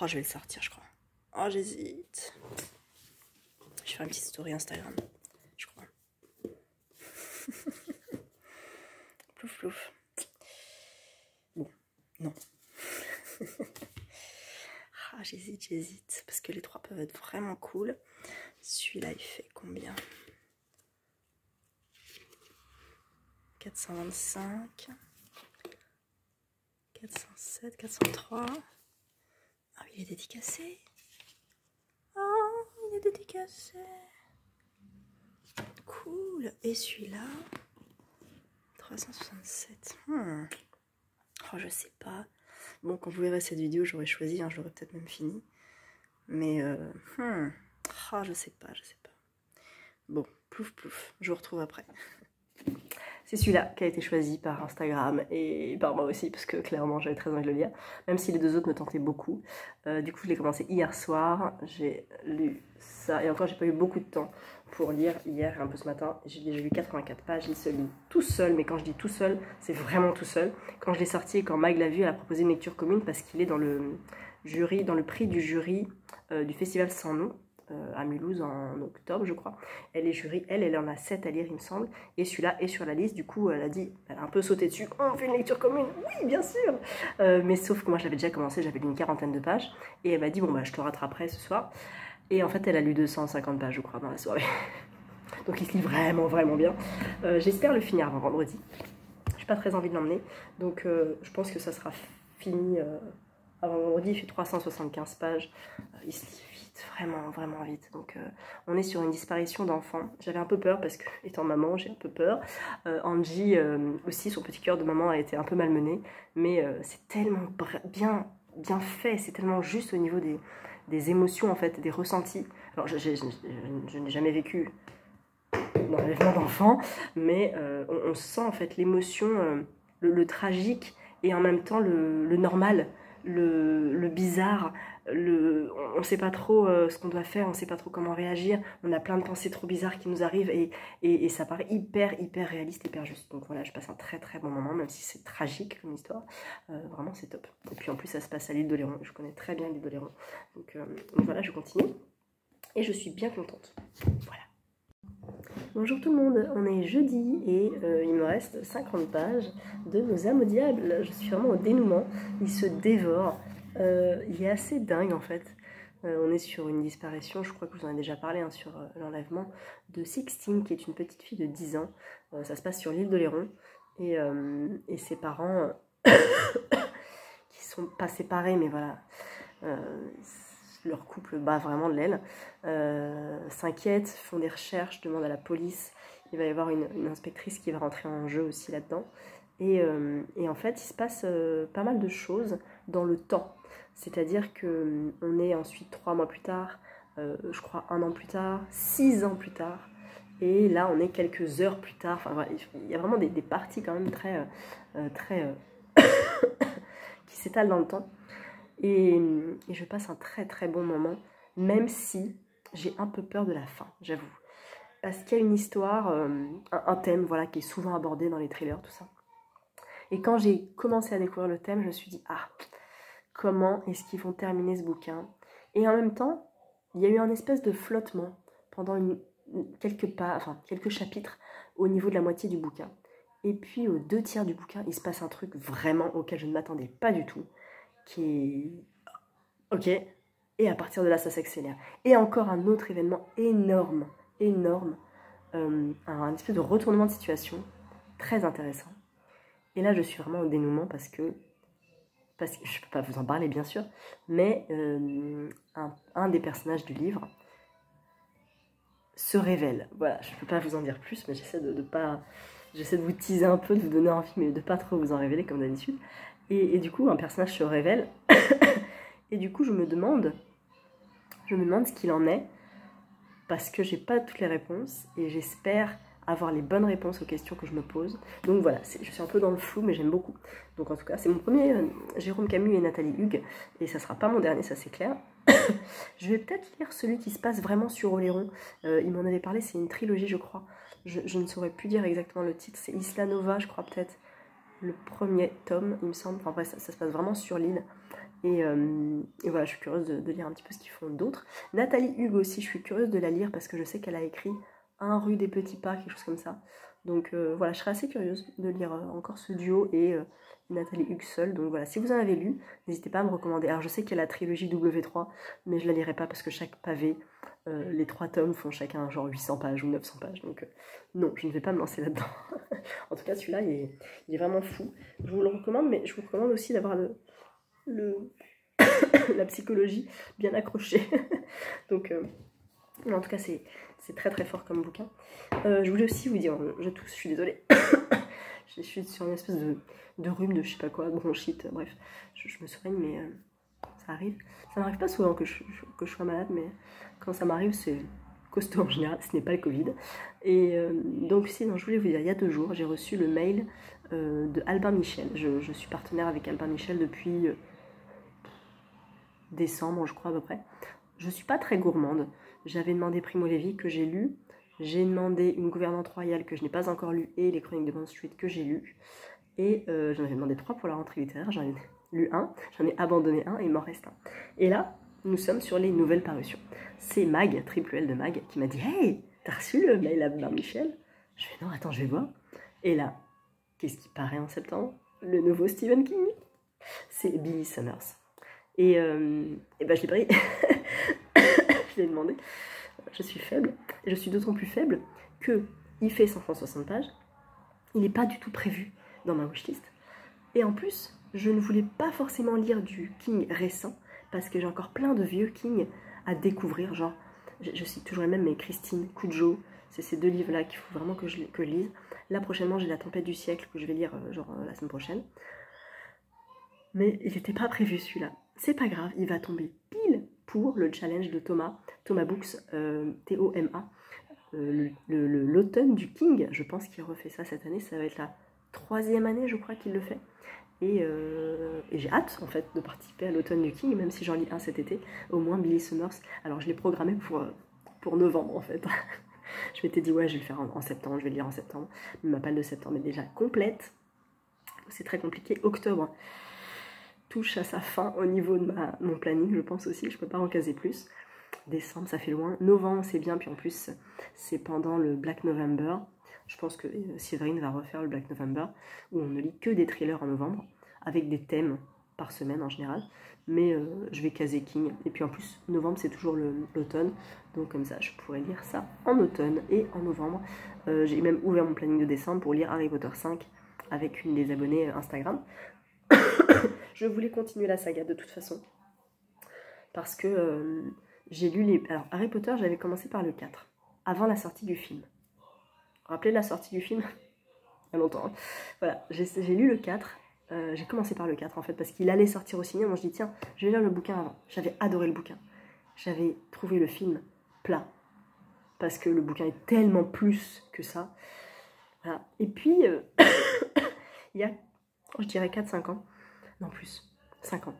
Oh, je vais le sortir, je crois. Oh, j'hésite. Je vais faire une petite story Instagram, je crois. Plouf, plouf. Bon, non. Ah, j'hésite. Parce que les trois peuvent être vraiment cool. Celui-là, il fait combien? 425. 407, 403. Ah, il est dédicacé. Oh, il est dédicacé. Cool. Et celui-là, 367. Oh, je sais pas. Bon, quand vous verrez cette vidéo, j'aurais choisi, hein, j'aurais peut-être même fini. Mais, oh, je sais pas. Bon, plouf, je vous retrouve après. C'est celui-là qui a été choisi par Instagram et par moi aussi, parce que clairement j'avais très envie de le lire, même si les deux autres me tentaient beaucoup. Du coup, je l'ai commencé hier soir, j'ai lu ça, et encore j'ai pas eu beaucoup de temps pour lire hier et un peu ce matin. J'ai déjà lu 84 pages, il se lit tout seul, mais quand je dis tout seul, c'est vraiment tout seul. Quand je l'ai sorti et quand Mag l'a vu, elle a proposé une lecture commune parce qu'il est dans le jury, dans le prix du jury du festival Sans Nom. À Mulhouse en octobre, je crois. Elle est jury, elle en a 7 à lire, il me semble. Et celui-là est sur la liste. Du coup, elle a un peu sauté dessus. On fait une lecture commune. Oui, bien sûr. Mais sauf que moi, j'avais déjà commencé, j'avais lu une quarantaine de pages. Et elle m'a dit, bon, bah, je te rattraperai ce soir. Et en fait, elle a lu 250 pages, je crois, dans la soirée. Donc, il se lit vraiment, vraiment bien. J'espère le finir avant vendredi. J'ai pas très envie de l'emmener. Donc, je pense que ça sera fini avant vendredi. Il fait 375 pages. Il se lit vraiment, vraiment vite. Donc on est sur une disparition d'enfants. J'avais un peu peur parce que, étant maman, j'ai un peu peur. Angie aussi, son petit cœur de maman a été un peu malmené, mais c'est tellement bien fait, c'est tellement juste au niveau des émotions, en fait, des ressentis. Alors je n'ai jamais vécu d'enlèvement d'enfants, mais on sent en fait l'émotion, le tragique et en même temps le normal, le bizarre, on ne sait pas trop ce qu'on doit faire, on ne sait pas trop comment réagir, on a plein de pensées trop bizarres qui nous arrivent et ça paraît hyper réaliste, hyper juste. Donc voilà, je passe un très bon moment, même si c'est tragique comme histoire, vraiment c'est top. Et puis en plus ça se passe à l'île d'Oléron, je connais très bien l'île d'Oléron, donc voilà, je continue. et je suis bien contente. Voilà. Bonjour tout le monde, on est jeudi et il me reste 50 pages de Nos âmes au diable. Je suis vraiment au dénouement, il se dévore, il est assez dingue en fait. On est sur une disparition, je crois que je vous en ai déjà parlé, hein, sur l'enlèvement de Sixtine, qui est une petite fille de 10 ans. Ça se passe sur l'île d'Oléron et ses parents, qui sont pas séparés, mais voilà, leur couple bat vraiment de l'aile, s'inquiètent, font des recherches, demandent à la police. Il va y avoir une inspectrice qui va rentrer en jeu aussi là-dedans. Et en fait, il se passe pas mal de choses dans le temps. C'est-à-dire qu'on est ensuite 3 mois plus tard, je crois 1 an plus tard, 6 ans plus tard, et là on est quelques heures plus tard. Enfin voilà, il y a vraiment des parties quand même très qui s'étalent dans le temps. Et je passe un très très bon moment, même si j'ai un peu peur de la fin, j'avoue. Parce qu'il y a une histoire, un thème voilà, qui est souvent abordé dans les thrillers, tout ça. Et quand j'ai commencé à découvrir le thème, je me suis dit, ah, comment est-ce qu'ils vont terminer ce bouquin? Et en même temps, il y a eu un espèce de flottement pendant quelques chapitres au niveau de la moitié du bouquin. Et puis aux 2 tiers du bouquin, il se passe un truc vraiment auquel je ne m'attendais pas du tout, qui est... Ok, et à partir de là, ça s'accélère. Et encore un autre événement énorme, un espèce de retournement de situation, très intéressant. Et là, je suis vraiment au dénouement parce que je ne peux pas vous en parler bien sûr, mais un des personnages du livre se révèle. Voilà, je ne peux pas vous en dire plus, mais j'essaie de vous teaser un peu, de vous donner envie, mais de pas trop vous en révéler comme d'habitude. Et du coup, un personnage se révèle, et du coup, je me demande ce qu'il en est, parce que j'ai pas toutes les réponses, et j'espère avoir les bonnes réponses aux questions que je me pose. Donc voilà, je suis un peu dans le flou, mais j'aime beaucoup. Donc en tout cas, c'est mon premier Jérôme Camus et Nathalie Hugues, et ça sera pas mon dernier, ça c'est clair. Je vais peut-être lire celui qui se passe vraiment sur Oléron. Il m'en avait parlé, c'est une trilogie, je crois. Je ne saurais plus dire exactement le titre, c'est Isla Nova, je crois peut-être, le premier tome, il me semble. Enfin bref, ça se passe vraiment sur l'île. Et voilà, je suis curieuse de lire un petit peu ce qu'ils font d'autres. Nathalie Hugues aussi, je suis curieuse de la lire parce que je sais qu'elle a écrit Un rue des Petits Pas, quelque chose comme ça. Donc voilà, je serais assez curieuse de lire encore ce duo et Nathalie Hugues seule. Donc voilà, si vous en avez lu, n'hésitez pas à me recommander. Alors je sais qu'il y a la trilogie W3, mais je la lirai pas parce que chaque pavé, les 3 tomes font chacun genre 800 pages ou 900 pages. Donc non, je ne vais pas me lancer là-dedans. En tout cas, celui-là, il est vraiment fou. Je vous le recommande, mais je vous recommande aussi d'avoir la psychologie bien accrochée. Donc, en tout cas, c'est très très fort comme bouquin. Je voulais aussi vous dire, je tousse, je suis désolée. Je suis sur une espèce de rhume, de je sais pas quoi, bronchite, bref. Je me soigne, mais ça arrive. Ça m'arrive pas souvent que je sois malade, mais quand ça m'arrive, c'est costaud en général, ce n'est pas le Covid. Et donc sinon, je voulais vous dire, il y a 2 jours, j'ai reçu le mail de Albin Michel. Je suis partenaire avec Albin Michel depuis décembre, je crois à peu près. Je suis pas très gourmande. J'avais demandé Primo Levi que j'ai lu. J'ai demandé Une gouvernante royale que je n'ai pas encore lu et Les Chroniques de Bond Street que j'ai lu. Et j'en avais demandé 3 pour la rentrée littéraire. J'en ai lu 1, j'en ai abandonné 1 et il m'en reste 1. Et là, nous sommes sur les nouvelles parutions. C'est Mag, triple L de Mag, qui m'a dit « Hey, t'as reçu le mail à Michel ?» Je fais « Non, attends, je vais voir. » Et là, qu'est-ce qui paraît en septembre? Le nouveau Stephen King. C'est Billy Summers. Et ben je l'ai pris. Je l'ai demandé. Je suis faible. Et je suis d'autant plus faible qu'il fait 560 pages. Il n'est pas du tout prévu dans ma wishlist. Et en plus, je ne voulais pas forcément lire du King récent, parce que j'ai encore plein de vieux King à découvrir. Genre, je cite toujours les mêmes, mais Christine, Cujo, c'est ces 2 livres-là qu'il faut vraiment que je lise. Là, prochainement, j'ai La Tempête du siècle, que je vais lire la semaine prochaine. Mais il n'était pas prévu celui-là. C'est pas grave, il va tomber pile pour le challenge de Thomas Books, T-O-M-A, l'automne du King. Je pense qu'il refait ça cette année, ça va être la 3e année, je crois qu'il le fait. Et j'ai hâte en fait de participer à l'automne du King, même si j'en lis un cet été, au moins Billy Summers. Alors je l'ai programmé pour novembre en fait. Je m'étais dit ouais, je vais le faire en septembre, je vais le lire en septembre. Mais ma palle de septembre est déjà complète. C'est très compliqué. Octobre touche à sa fin au niveau de mon planning, je pense aussi, je peux pas en caser plus. Décembre, ça fait loin. Novembre, c'est bien, puis en plus, c'est pendant le Black November. Je pense que Séverine va refaire le Black November, où on ne lit que des thrillers en novembre, avec des thèmes par semaine en général. Mais je vais caser King. Et puis en plus, novembre, c'est toujours l'automne. Donc comme ça, je pourrais lire ça en automne et en novembre. J'ai même ouvert mon planning de décembre pour lire Harry Potter 5 avec une des abonnées Instagram. Je voulais continuer la saga de toute façon. Parce que j'ai lu les... Alors, Harry Potter, j'avais commencé par le 4, avant la sortie du film. Vous vous rappelez de la sortie du film? Il y a longtemps. Hein. Voilà, j'ai lu le 4. J'ai commencé par le 4 en fait, parce qu'il allait sortir au cinéma. Moi, je dis, tiens, je vais lire le bouquin avant. J'avais adoré le bouquin. J'avais trouvé le film plat. Parce que le bouquin est tellement plus que ça. Voilà. Et puis, il y a, je dirais 4-5 ans. Non, plus. 5 ans.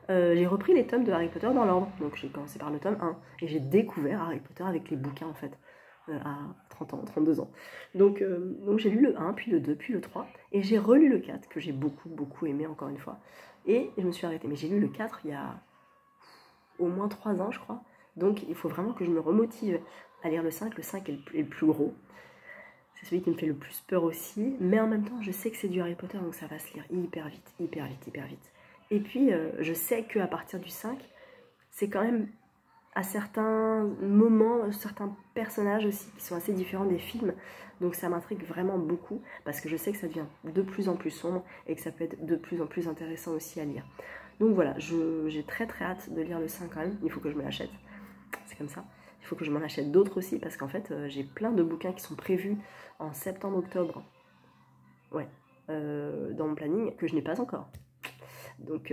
J'ai repris les tomes de Harry Potter dans l'ordre. Donc j'ai commencé par le tome 1. Et j'ai découvert Harry Potter avec les bouquins en fait. À 30 ans, 32 ans. Donc j'ai lu le 1, puis le 2, puis le 3. Et j'ai relu le 4, que j'ai beaucoup aimé encore une fois. Et je me suis arrêtée. Mais j'ai lu le 4 il y a au moins 3 ans, je crois. Donc il faut vraiment que je me remotive à lire le 5. Le 5 est le plus gros. C'est celui qui me fait le plus peur aussi. Mais en même temps, je sais que c'est du Harry Potter, donc ça va se lire hyper vite. Et puis, je sais qu'à partir du 5, c'est quand même à certains moments, certains personnages aussi qui sont assez différents des films. Donc ça m'intrigue vraiment beaucoup, parce que je sais que ça devient de plus en plus sombre et que ça peut être de plus en plus intéressant aussi à lire. Donc voilà, j'ai très hâte de lire le 5 quand même. Il faut que je me l'achète. C'est comme ça. Il faut que je m'en achète d'autres aussi, parce qu'en fait, j'ai plein de bouquins qui sont prévus en septembre-octobre. Ouais, dans mon planning, que je n'ai pas encore. Donc,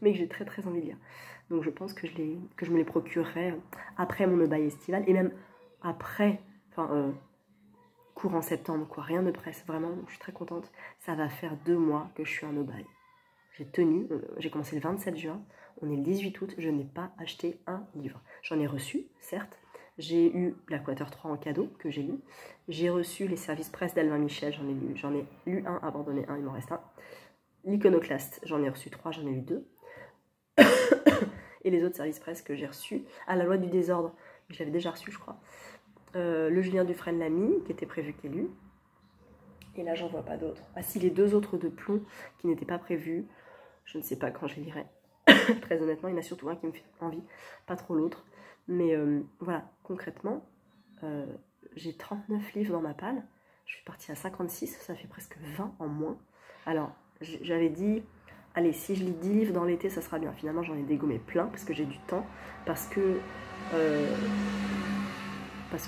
mais que j'ai très envie de lire. Donc je pense que je me les procurerai après mon no-buy estival, et même après, enfin, courant septembre, quoi. Rien ne presse, vraiment, je suis très contente. Ça va faire 2 mois que je suis en no-buy. J'ai tenu, j'ai commencé le 27 juin, on est le 18 août, je n'ai pas acheté un livre. J'en ai reçu, certes. J'ai eu Blackwater 3 en cadeau, que j'ai lu. J'ai reçu les services presse d'Alvin Michel, j'en ai lu un, abandonné un, il m'en reste un. L'Iconoclaste, j'en ai reçu 3, j'en ai lu 2. Et les autres services presse que j'ai reçus, La loi du désordre, je l'avais déjà reçu, je crois. Le Julien Dufresne l'ami, qui était prévu qu'il lu. Et là, j'en vois pas d'autres. Ah si, les 2 autres de plomb, qui n'étaient pas prévus, je ne sais pas quand je les lirai. Très honnêtement, il y en a surtout un qui me fait envie, pas trop l'autre. Mais voilà, concrètement, j'ai 39 livres dans ma palle. Je suis partie à 56, ça fait presque 20 en moins. Alors, j'avais dit, allez, si je lis 10 livres dans l'été, ça sera bien. Finalement, j'en ai dégommé plein, parce que j'ai du temps, parce que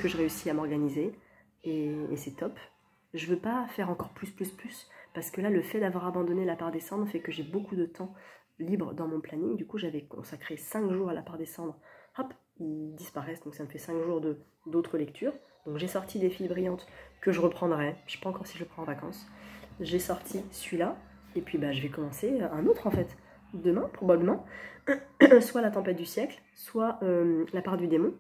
je réussis à m'organiser, et c'est top. Je veux pas faire encore plus, parce que là, le fait d'avoir abandonné la part des cendres fait que j'ai beaucoup de temps libre dans mon planning. Du coup, j'avais consacré 5 jours à la part des cendres. Hop, ils disparaissent, donc ça me fait 5 jours d'autres lectures. Donc j'ai sorti des filles brillantes que je reprendrai. Je sais pas encore si je le prends en vacances. J'ai sorti celui-là, et puis bah, je vais commencer un autre en fait. Demain, probablement. Soit La tempête du siècle, soit La part du démon.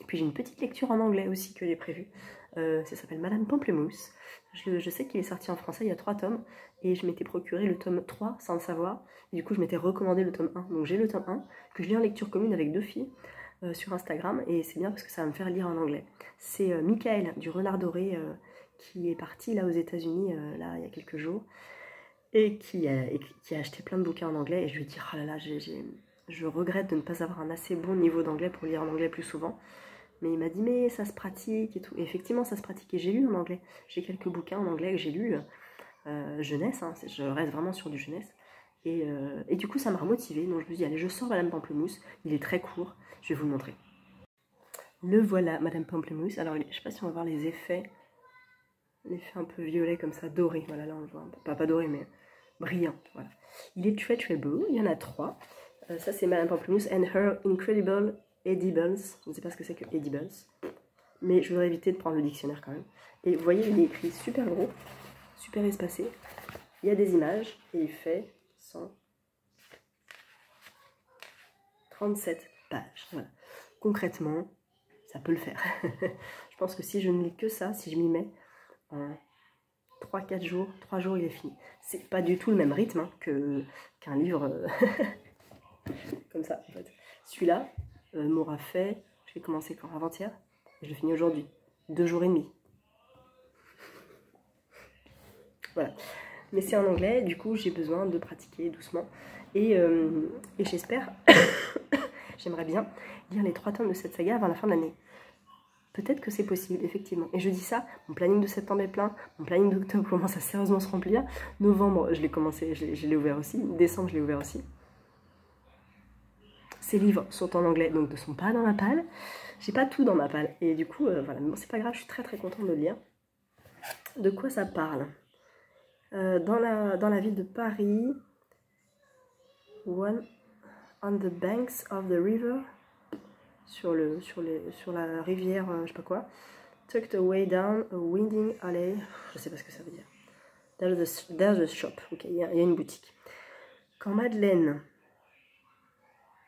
Et puis j'ai une petite lecture en anglais aussi que j'ai prévue. Ça s'appelle Madame Pamplemousse. Je sais qu'il est sorti en français, il y a 3 tomes. Et je m'étais procuré le tome 3 sans le savoir. Et du coup, je m'étais recommandé le tome 1. Donc j'ai le tome 1 que je lis en lecture commune avec 2 filles sur Instagram. Et c'est bien parce que ça va me faire lire en anglais. C'est Michael du Renard Doré qui est parti là aux États-Unis là il y a quelques jours. Et qui a acheté plein de bouquins en anglais. Et je lui ai dit, oh là là, je regrette de ne pas avoir un assez bon niveau d'anglais pour lire en anglais plus souvent. Mais il m'a dit, mais ça se pratique et tout. Et effectivement, ça se pratique. Et j'ai lu en anglais. J'ai quelques bouquins en anglais que j'ai lus. Jeunesse, hein, je reste vraiment sur du jeunesse. Et du coup, ça m'a remotivée. Donc je me dis, allez, je sors Madame Pamplemousse. Il est très court. Je vais vous le montrer. Le voilà, Madame Pamplemousse. Alors, je ne sais pas si on va voir les effets. L'effet un peu violet comme ça, doré. Voilà, là on le voit. Pas doré, mais brillant. Voilà. Il est très beau. Il y en a 3. Ça, c'est Madame Pamplemousse and Her Incredible Edibles. Je ne sais pas ce que c'est que Edibles. Mais je voudrais éviter de prendre le dictionnaire quand même. Et vous voyez, il est écrit super gros, super espacé. Il y a des images et il fait 137 pages. Voilà. Concrètement, ça peut le faire. Je pense que si je ne lis que ça, si je m'y mets, en 3-4 jours, 3 jours, il est fini. C'est pas du tout le même rythme hein, qu'un livre comme ça, en fait. Celui-là m'aura fait, je l'ai commencé quand? Avant-hier, et je le finis aujourd'hui. 2 jours et demi. Voilà. Mais c'est en anglais, du coup j'ai besoin de pratiquer doucement. Et j'espère, j'aimerais bien lire les 3 tomes de cette saga avant la fin de l'année. Peut-être que c'est possible, effectivement. Et je dis ça, mon planning de septembre est plein, mon planning d'octobre commence à sérieusement se remplir. Novembre, je l'ai commencé, je l'ai ouvert aussi. Décembre, je l'ai ouvert aussi. Ces livres sont en anglais, donc ne sont pas dans ma palle. J'ai pas tout dans ma palle. Et du coup, voilà, bon, c'est pas grave, je suis très très contente de le lire. De quoi ça parle? Dans la ville de Paris, on the banks of the river, sur la rivière, je sais pas quoi, tucked away down a winding alley, je sais pas ce que ça veut dire. There's a shop, ok, il y a une boutique. Quand Madeleine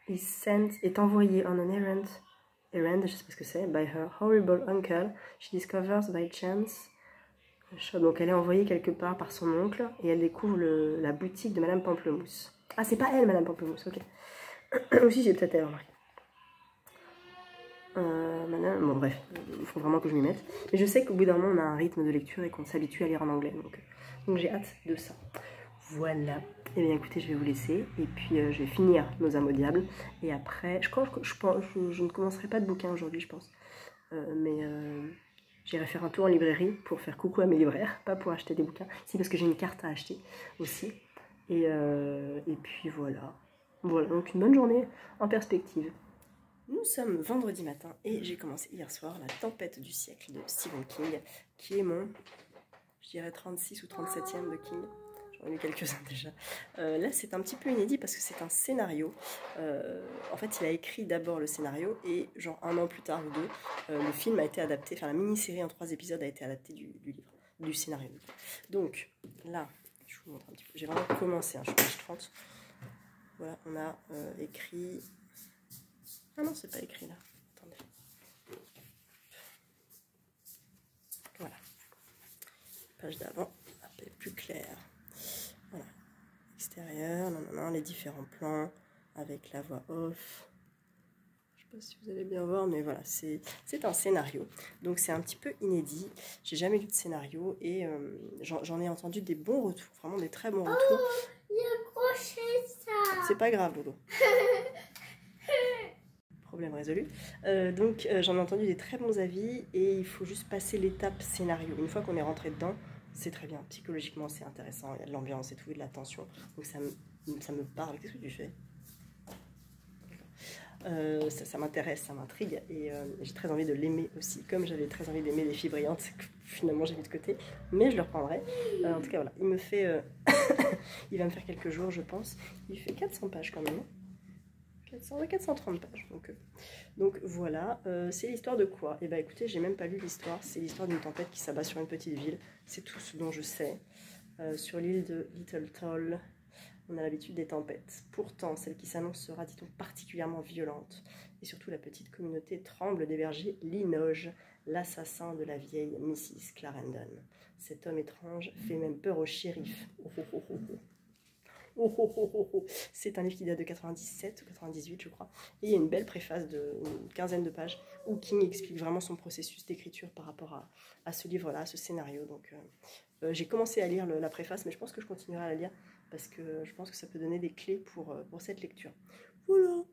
est envoyée on an errand, je sais pas ce que c'est, by her horrible uncle, she discovers by chance. Donc elle est envoyée quelque part par son oncle et elle découvre la boutique de Madame Pamplemousse. Ah, c'est pas elle, Madame Pamplemousse, ok. Aussi, j'ai peut-être elle, remarqué. Bon, bref, il faut vraiment que je m'y mette. Mais je sais qu'au bout d'un moment, on a un rythme de lecture et qu'on s'habitue à lire en anglais. Donc j'ai hâte de ça. Voilà. Eh bien, écoutez, je vais vous laisser. Et puis, je vais finir Nos Âmes au Diable. Et après, je ne commencerai pas de bouquin aujourd'hui, je pense. J'irai faire un tour en librairie pour faire coucou à mes libraires, pas pour acheter des bouquins. Si, parce que j'ai une carte à acheter aussi. Et puis voilà. Voilà, donc une bonne journée en perspective. Nous sommes vendredi matin et j'ai commencé hier soir La Tempête du siècle de Stephen King, qui est mon, je dirais 36 ou 37e de King. J'en ai lu quelques-uns déjà. Là, c'est un petit peu inédit parce que c'est un scénario. En fait, il a écrit d'abord le scénario et genre 1 an plus tard ou 2, le film a été adapté, enfin la mini-série en 3 épisodes a été adaptée du livre, du scénario. Donc là, je vous montre un petit peu. J'ai vraiment commencé, je suis page 30. Voilà, on a écrit... Ah non, c'est pas écrit là. Attendez. Voilà. Page d'avant, un peu plus claire. Voilà. Extérieur, non, les différents plans avec la voix off. Je sais pas si vous allez bien voir, mais voilà, c'est un scénario. Donc c'est un petit peu inédit. J'ai jamais lu de scénario et j'en ai entendu des bons retours, vraiment des très bons retours. Oh, il a accroché ça. C'est pas grave, Dodo. Problème résolu. Donc j'en ai entendu des très bons avis et il faut juste passer l'étape scénario. Une fois qu'on est rentré dedans, c'est très bien. Psychologiquement, c'est intéressant. Il y a de l'ambiance et tout, et de la tension. Donc ça me parle. Qu'est-ce que tu fais? Ça m'intéresse, ça m'intrigue et j'ai très envie de l'aimer aussi. Comme j'avais très envie d'aimer Les Filles Brillantes, que finalement j'ai mis de côté. Mais je le reprendrai. En tout cas, voilà. Il me fait... il va me faire quelques jours, je pense. Il fait 400 pages quand même. 430 pages. Donc voilà, c'est l'histoire de quoi? Eh bien écoutez, j'ai même pas lu l'histoire. C'est l'histoire d'une tempête qui s'abat sur une petite ville. C'est tout ce dont je sais. Sur l'île de Little Toll, on a l'habitude des tempêtes. Pourtant, celle qui s'annonce sera, dit-on, particulièrement violente. Et surtout, la petite communauté tremble d'héberger Linoge, l'assassin de la vieille Mrs. Clarendon. Cet homme étrange fait même peur au shérif. C'est un livre qui date de 97 ou 98 je crois et il y a une belle préface d'une quinzaine de pages où King explique vraiment son processus d'écriture par rapport à ce livre là, à ce scénario. Donc j'ai commencé à lire la préface, mais je pense que je continuerai à la lire parce que je pense que ça peut donner des clés pour cette lecture. Voilà.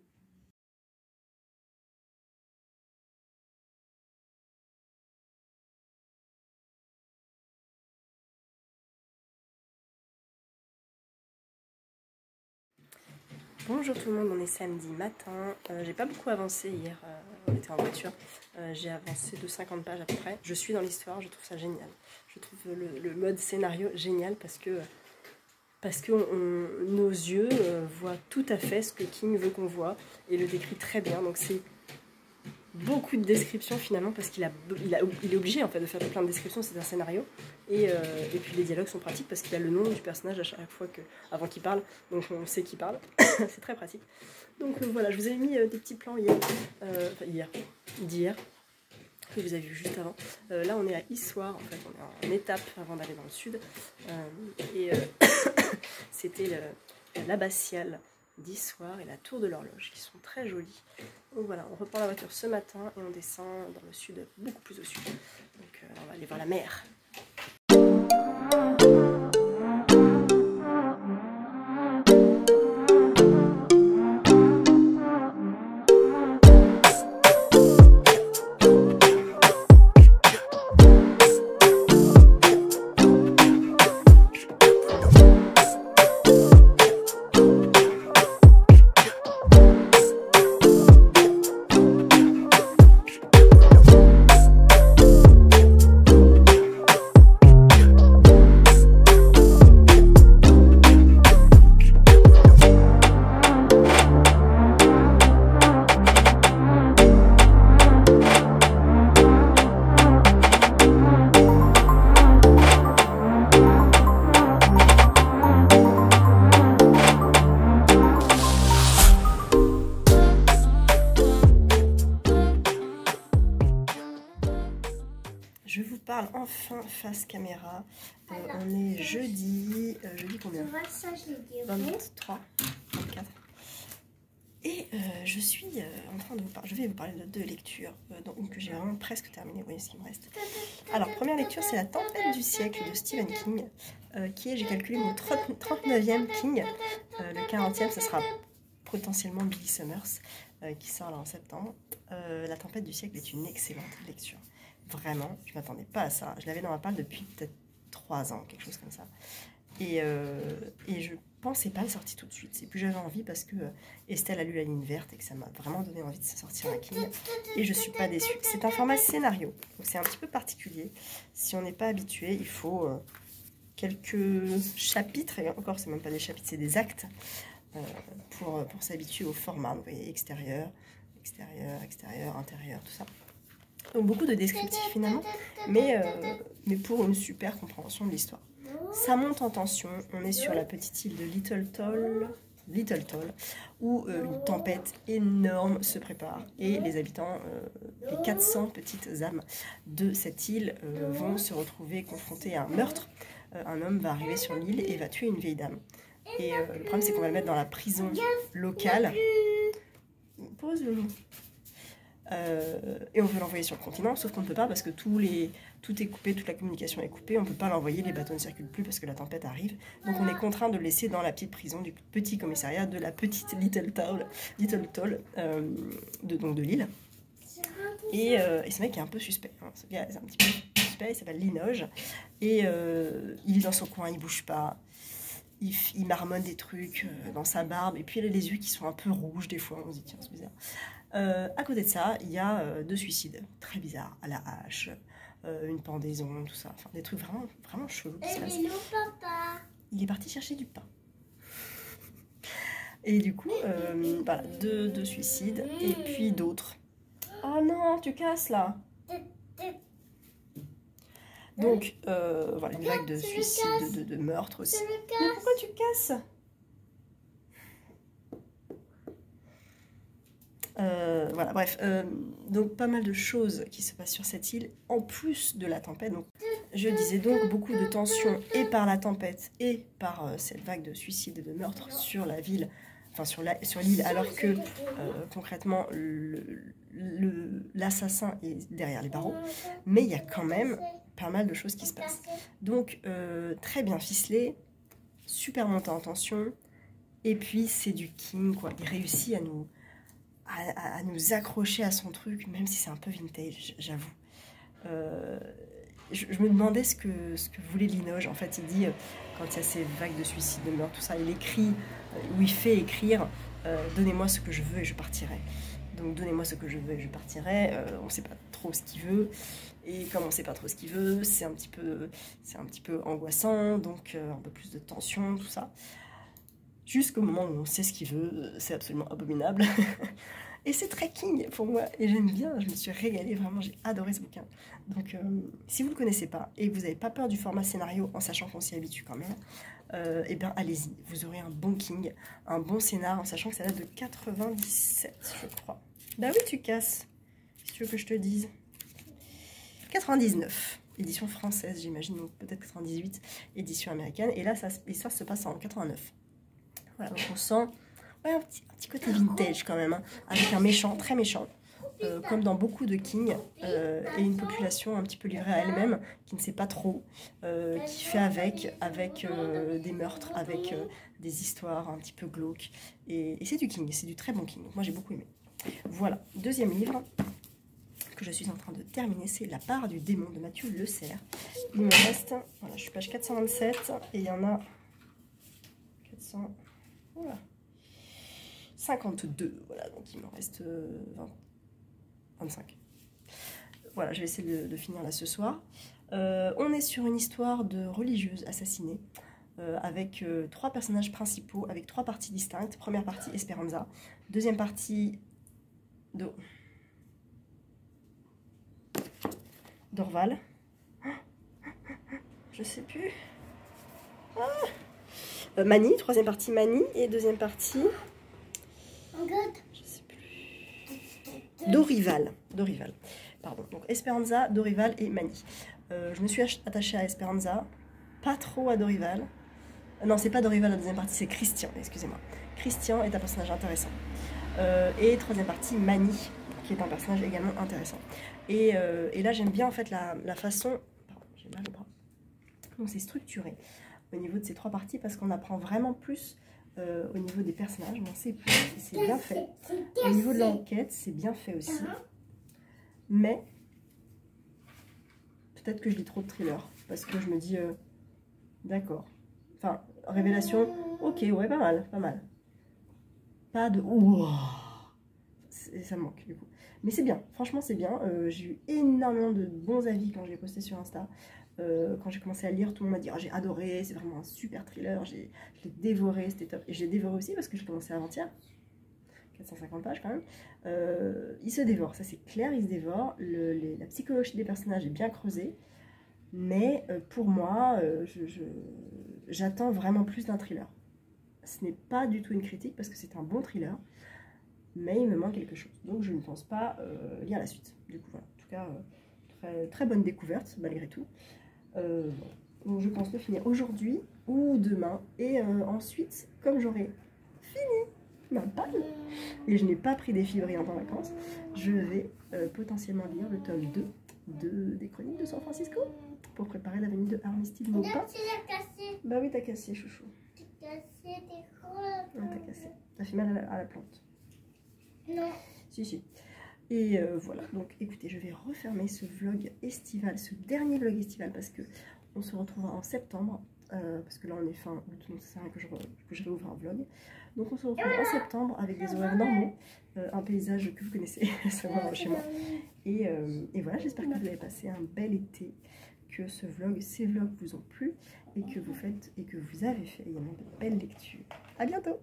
Bonjour tout le monde, on est samedi matin. J'ai pas beaucoup avancé hier, on était en voiture. J'ai avancé de 50 pages à peu près. Je suis dans l'histoire, je trouve ça génial. Je trouve le mode scénario génial parce que nos yeux voient tout à fait ce que King veut qu'on voit et le décrit très bien. Donc c'est beaucoup de descriptions finalement parce qu'il est obligé en fait de faire plein de descriptions, c'est un scénario et puis les dialogues sont pratiques parce qu'il a le nom du personnage à chaque fois avant qu'il parle, donc on sait qu'il parle. C'est très pratique. Donc voilà, je vous ai mis des petits plans d'hier que vous avez vu juste avant. Là on est à Issoire, en fait on est en étape avant d'aller dans le sud et c'était l'abbatiale d'Issoire et la tour de l'horloge qui sont très jolies. Donc voilà, on reprend la voiture ce matin et on descend dans le sud, beaucoup plus au sud. Donc on va aller voir la mer. Je vous parle enfin face caméra. On est jeudi combien 23, 24. Et je suis en train de vous parler, je vais vous parler de deux lectures, donc que j'ai vraiment presque terminé, vous voyez ce qu'il me reste. Alors, première lecture, c'est La tempête du siècle de Stephen King, qui est, j'ai calculé, mon 39e King. Le 40e, ce sera potentiellement Billy Summers, qui sort là en septembre. La tempête du siècle est une excellente lecture. Vraiment, je ne m'attendais pas à ça. Je l'avais dans ma palle depuis peut-être 3 ans, quelque chose comme ça. Et je pensais pas le sortir tout de suite. C'est plus j'avais envie parce que Estelle a lu La ligne verte et que ça m'a vraiment donné envie de sortir un King. Et je suis pas déçue. C'est un format scénario, donc c'est un petit peu particulier. Si on n'est pas habitué, il faut quelques chapitres, et encore c'est même pas des chapitres, c'est des actes, pour s'habituer au format. Vous voyez, extérieur, intérieur, tout ça. Donc beaucoup de descriptifs finalement, mais pour une super compréhension de l'histoire. Ça monte en tension, on est sur la petite île de Little Toll, où une tempête énorme se prépare. Et les habitants, les 400 petites âmes de cette île vont se retrouver confrontés à un meurtre. Un homme va arriver sur l'île et va tuer une vieille dame. Et le problème c'est qu'on va le mettre dans la prison locale. Pause le loup. Et on veut l'envoyer sur le continent, sauf qu'on ne peut pas parce que tout est coupé, toute la communication est coupée, on ne peut pas l'envoyer, les bateaux ne circulent plus parce que la tempête arrive. Donc on est contraint de le laisser dans la petite prison du petit commissariat de la petite Little Toll de l'île. Et ce mec est un peu suspect, hein. Ce gars est un petit peu suspect, il s'appelle Linoge. Et il est dans son coin, il bouge pas. Il marmonne des trucs dans sa barbe, et puis il a les yeux qui sont un peu rouges des fois, on se dit tiens c'est bizarre. À côté de ça, il y a 2 suicides très bizarres, à la hache, une pendaison, tout ça, enfin des trucs vraiment, vraiment chelous qui se passent. Il est parti chercher du pain. Et du coup, voilà, 2 suicides, et puis d'autres. Oh non, tu casses là. Donc, voilà, une vague de suicides, de meurtres aussi. Mais pourquoi tu casses ? Voilà, bref, donc pas mal de choses qui se passent sur cette île, en plus de la tempête. Donc, je disais donc beaucoup de tensions et par la tempête et par cette vague de suicides et de meurtres sur la ville, enfin sur l'île, alors que concrètement l'assassin est derrière les barreaux. Mais il y a quand même pas mal de choses qui se passent. Donc très bien ficelé, super monté en tension, et puis c'est du King, quoi. Il réussit à nous accrocher à son truc, même si c'est un peu vintage, j'avoue. Je me demandais ce que voulait Linoge. En fait, il dit, quand il y a ces vagues de suicides, de meurtres, tout ça, il écrit, ou il fait écrire « Donnez-moi ce que je veux et je partirai ». Donc, donnez-moi ce que je veux et je partirai. On ne sait pas trop ce qu'il veut. Et comme on ne sait pas trop ce qu'il veut, c'est un petit peu angoissant, donc un peu plus de tension, tout ça. Jusqu'au moment où on sait ce qu'il veut, c'est absolument abominable. Et c'est très King pour moi, et j'aime bien, je me suis régalée, vraiment, j'ai adoré ce bouquin. Donc, si vous ne le connaissez pas, et que vous n'avez pas peur du format scénario, en sachant qu'on s'y habitue quand même, eh bien, allez-y, vous aurez un bon King, un bon scénar, en sachant que ça date de 97, je crois. Bah oui, tu casses, si tu veux que je te dise. 99, édition française, j'imagine, donc peut-être 98, édition américaine, et là, l'histoire se passe en 89. Voilà, donc on Ouais, un petit côté vintage quand même, hein, avec un méchant, très méchant, comme dans beaucoup de King, et une population un petit peu livrée à elle-même, qui ne sait pas trop, qui fait avec des meurtres, avec des histoires un petit peu glauques. Et c'est du King, c'est du très bon King. Donc moi j'ai beaucoup aimé. Voilà, deuxième livre que je suis en train de terminer, c'est La part du démon de Mathieu Le Serre. Il me reste, voilà, je suis page 427 et il y en a 400, voilà, 52, voilà, donc il me reste 25. Voilà, je vais essayer de finir là ce soir. On est sur une histoire de religieuse assassinée, avec 3 personnages principaux, avec 3 parties distinctes. Première partie, Esperanza. Deuxième partie, Dorval. Je sais plus. Mani, troisième partie Mani. Et deuxième partie, je sais plus. Dorival. Pardon. Donc Esperanza, Dorival et Mani. Je me suis attachée à Esperanza, pas trop à Dorival. Non, c'est pas Dorival la deuxième partie, c'est Christian, excusez-moi. Christian est un personnage intéressant. Et troisième partie, Mani, qui est un personnage également intéressant. Et là, j'aime bien en fait la façon... Pardon, j'ai mal au bras. Donc c'est structuré au niveau de ces 3 parties parce qu'on apprend vraiment plus au niveau des personnages. On sait plus, c'est bien fait. Au niveau de l'enquête, c'est bien fait aussi. Mais peut-être que je lis trop de thriller parce que je me dis d'accord. Enfin, révélation, ok, ouais, pas mal, pas mal. Pas de... Wow. Ça me manque du coup. Mais c'est bien, franchement c'est bien. J'ai eu énormément de bons avis quand je l'ai posté sur Insta. Quand j'ai commencé à lire, tout le monde m'a dit oh, j'ai adoré, c'est vraiment un super thriller, je l'ai dévoré, c'était top. Et j'ai dévoré aussi parce que j'ai commencé avant-hier. 450 pages quand même. Il se dévore, ça c'est clair, il se dévore. La psychologie des personnages est bien creusée. Mais pour moi, j'attends vraiment plus d'un thriller. Ce n'est pas du tout une critique parce que c'est un bon thriller. Mais il me manque quelque chose. Donc je ne pense pas lire la suite. Du coup, voilà. En tout cas, très, très bonne découverte malgré tout. Donc je pense le finir aujourd'hui ou demain. Et ensuite, comme j'aurai fini ma palle, et je n'ai pas pris des filles brillantes en vacances, je vais potentiellement lire le tome 2 des Chroniques de San Francisco pour préparer la venue de Armistice Maupin. Bah oui, t'as cassé, chouchou. T'as cassé. T'as fait mal à la plante. Non. Si. Et voilà, donc écoutez, je vais refermer ce vlog estival, ce dernier vlog estival, parce que on se retrouvera en septembre, parce que là on est fin août, donc c'est vrai que je réouvre un vlog. Donc on se retrouve en septembre avec des horaires normaux, un paysage que vous connaissez, ça va chez moi. Et voilà, j'espère que vous avez passé un bel été, que ces vlogs vous ont plu, et que vous avez fait également de belles lectures. À bientôt!